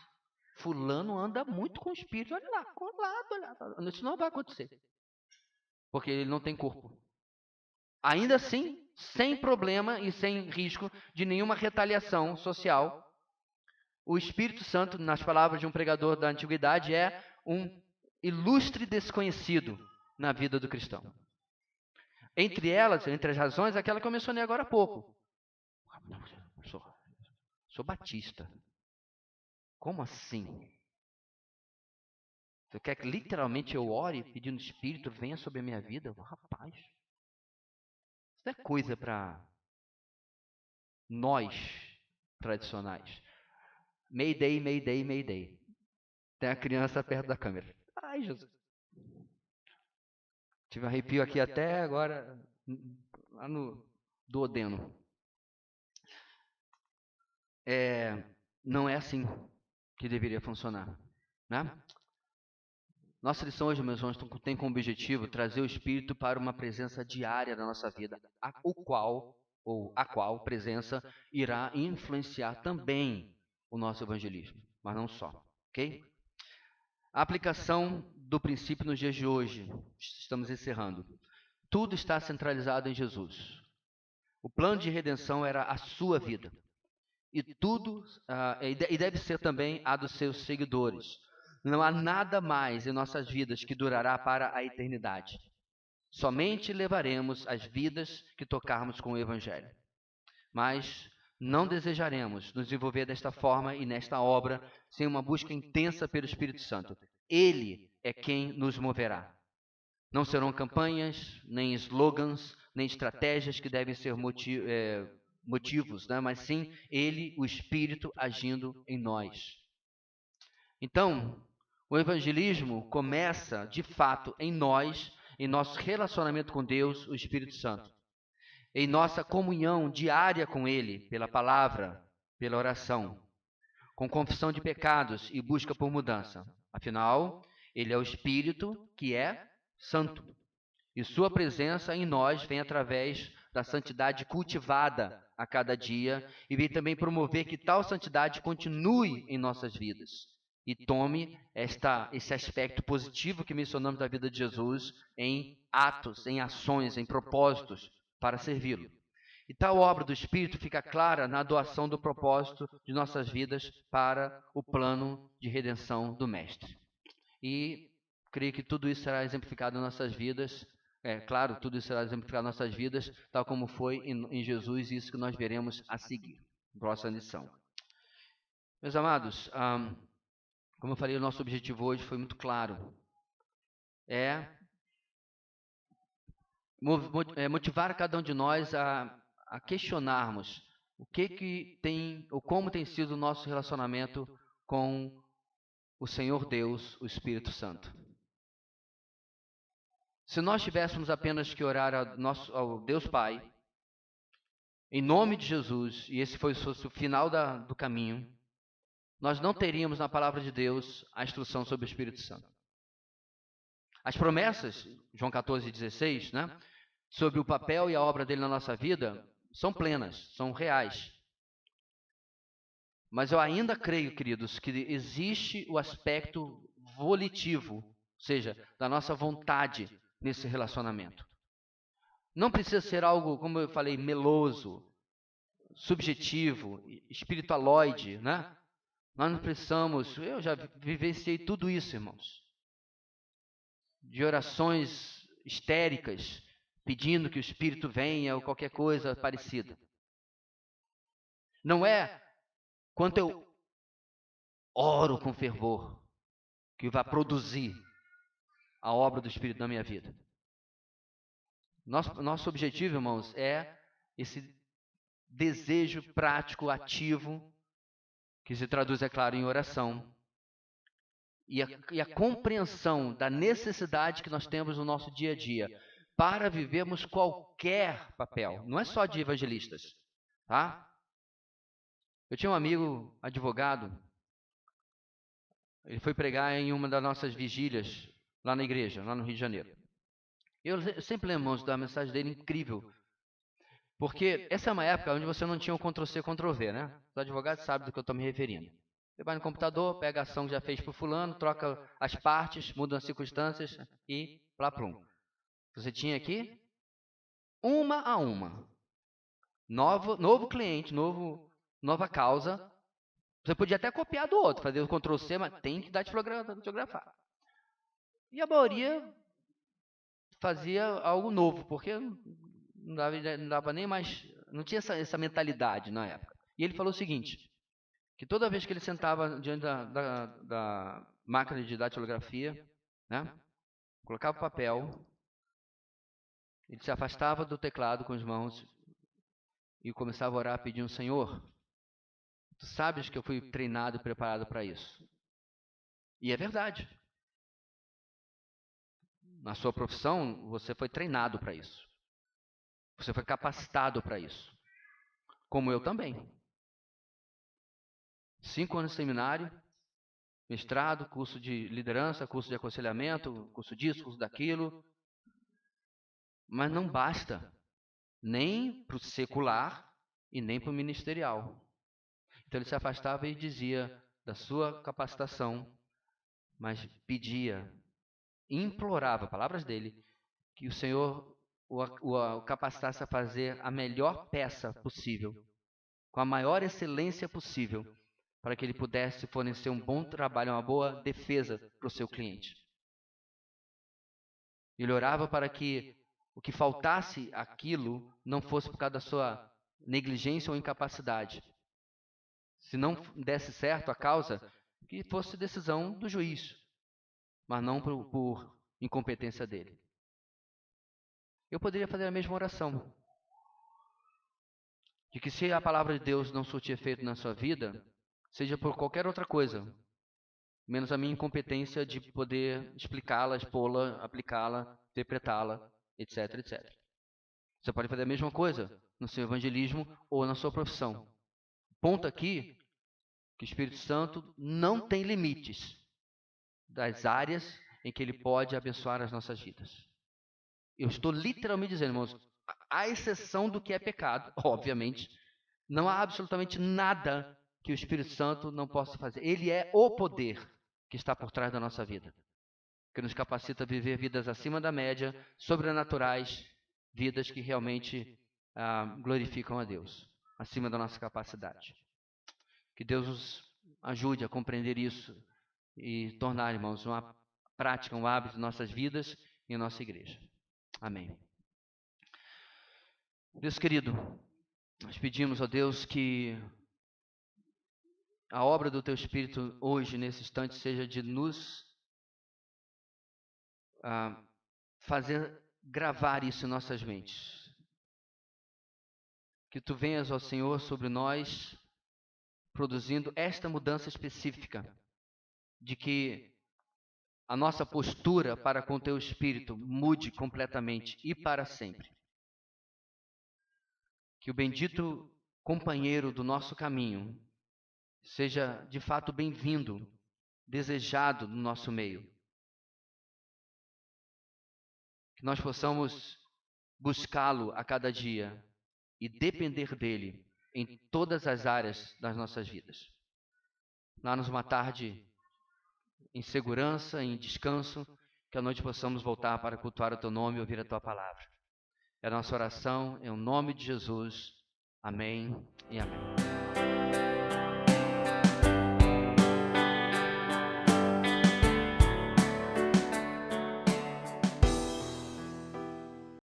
fulano anda muito com o espírito, olha lá, colado, olha lá. Isso não vai acontecer, porque ele não tem corpo. Ainda assim, sem problema e sem risco de nenhuma retaliação social, o Espírito Santo, nas palavras de um pregador da antiguidade, é um ilustre desconhecido na vida do cristão. Entre elas, entre as razões, aquela que eu mencionei agora há pouco. Sou batista. Como assim? Você quer que literalmente eu ore pedindo o Espírito venha sobre a minha vida? Rapaz, isso não é coisa para nós tradicionais. Mayday, Mayday, Mayday. Tem a criança perto da câmera. Ai, Jesus. Tive um arrepio aqui até agora, lá no duodeno. Não é assim que deveria funcionar, né? Nossa lição hoje, meus irmãos, tem como objetivo trazer o Espírito para uma presença diária na nossa vida, a qual presença irá influenciar também o nosso evangelismo, mas não só, ok? A aplicação do princípio nos dias de hoje, estamos encerrando. Tudo está centralizado em Jesus. O plano de redenção era a sua vida. E tudo, e deve ser também a dos seus seguidores. Não há nada mais em nossas vidas que durará para a eternidade. Somente levaremos as vidas que tocarmos com o Evangelho. Mas não desejaremos nos envolver desta forma e nesta obra sem uma busca intensa pelo Espírito Santo. Ele é quem nos moverá. Não serão campanhas, nem slogans, nem estratégias que devem ser motivos, né? Mas sim Ele, o Espírito, agindo em nós. Então, o evangelismo começa, de fato, em nós, em nosso relacionamento com Deus, o Espírito Santo. Em nossa comunhão diária com Ele, pela palavra, pela oração, com confissão de pecados e busca por mudança. Afinal, Ele é o Espírito que é santo. E sua presença em nós vem através da santidade cultivada a cada dia e vem também promover que tal santidade continue em nossas vidas e tome esse aspecto positivo que mencionamos da vida de Jesus em atos, em ações, em propósitos para servi-lo. E tal obra do Espírito fica clara na doação do propósito de nossas vidas para o plano de redenção do Mestre. E creio que tudo isso será exemplificado em nossas vidas. Claro, tudo isso será exemplificado em nossas vidas, tal como foi em Jesus, e isso que nós veremos a seguir. Próxima lição. Meus amados, como eu falei, o nosso objetivo hoje foi muito claro. Motivar cada um de nós a questionarmos o que tem, ou como tem sido o nosso relacionamento com o Senhor Deus, o Espírito Santo. Se nós tivéssemos apenas que orar ao Deus Pai, em nome de Jesus, e esse fosse o final do caminho, nós não teríamos na palavra de Deus a instrução sobre o Espírito Santo. As promessas, João 14,16, né, sobre o papel e a obra dele na nossa vida, são plenas, são reais. Mas eu ainda creio, queridos, que existe o aspecto volitivo, ou seja, da nossa vontade nesse relacionamento. Não precisa ser algo, como eu falei, meloso, subjetivo, espiritualoide, né? Nós não precisamos, eu já vivenciei tudo isso, irmãos. De orações histéricas, pedindo que o Espírito venha ou qualquer coisa parecida. Não é quanto eu oro com fervor que vai produzir a obra do Espírito na minha vida. Nosso objetivo, irmãos, é esse desejo prático, ativo, que se traduz, é claro, em oração, e a compreensão da necessidade que nós temos no nosso dia a dia para vivermos qualquer papel, não é só de evangelistas, tá? Eu tinha um amigo advogado, ele foi pregar em uma das nossas vigílias lá na igreja, lá no Rio de Janeiro. Eu sempre lembro, irmãos, da mensagem dele incrível, porque essa é uma época onde você não tinha o Ctrl-C, Ctrl-V, né? Os advogados sabem do que eu estou me referindo. Você vai no computador, pega a ação que já fez para o fulano, troca as partes, muda as circunstâncias e plá plum. Você tinha aqui, uma a uma. Novo cliente, nova causa. Você podia até copiar do outro, fazer o Ctrl-C, mas tem que dar tipografar. E a maioria fazia algo novo, porque não dava nem mais, não tinha essa mentalidade na época. E ele falou o seguinte, que toda vez que ele sentava diante da máquina de datilografia, né, colocava o papel, ele se afastava do teclado com as mãos e começava a orar pedindo: Senhor, Tu sabes que eu fui treinado e preparado para isso. E é verdade. Na sua profissão, você foi treinado para isso. Você foi capacitado para isso. Como eu também. 5 anos de seminário, mestrado, curso de liderança, curso de aconselhamento, curso disso, curso daquilo. Mas não basta. Nem para o secular e nem para o ministerial. Então ele se afastava e dizia da sua capacitação, mas pedia, implorava, palavras dele, que o Senhor o capacitasse a fazer a melhor peça possível, com a maior excelência possível, para que ele pudesse fornecer um bom trabalho, uma boa defesa para o seu cliente. Ele orava para que o que faltasse aquilo não fosse por causa da sua negligência ou incapacidade. Se não desse certo a causa, que fosse decisão do juiz, mas não por incompetência dele. Eu poderia fazer a mesma oração. De que se a palavra de Deus não surtir efeito na sua vida, seja por qualquer outra coisa, menos a minha incompetência de poder explicá-la, expô-la, aplicá-la, interpretá-la, etc, etc. Você pode fazer a mesma coisa no seu evangelismo ou na sua profissão. Ponto aqui que o Espírito Santo não tem limites das áreas em que ele pode abençoar as nossas vidas. Eu estou literalmente dizendo, irmãos, à exceção do que é pecado, obviamente, não há absolutamente nada que o Espírito Santo não possa fazer. Ele é o poder que está por trás da nossa vida, que nos capacita a viver vidas acima da média, sobrenaturais, vidas que realmente glorificam a Deus, acima da nossa capacidade. Que Deus nos ajude a compreender isso e tornar, irmãos, uma prática, um hábito em nossas vidas e em nossa igreja. Amém. Deus querido, nós pedimos, ó Deus, que a obra do Teu Espírito hoje, nesse instante, seja de nos fazer gravar isso em nossas mentes. Que Tu venhas, ó Senhor, sobre nós, produzindo esta mudança específica, de que a nossa postura para com Teu Espírito mude completamente e para sempre. Que o bendito companheiro do nosso caminho seja de fato bem-vindo, desejado no nosso meio. Que nós possamos buscá-lo a cada dia e depender dele em todas as áreas das nossas vidas. Dá-nos uma tarde em segurança, em descanso, que à noite possamos voltar para cultuar o Teu nome e ouvir a Tua palavra. É a nossa oração, em nome de Jesus. Amém e amém.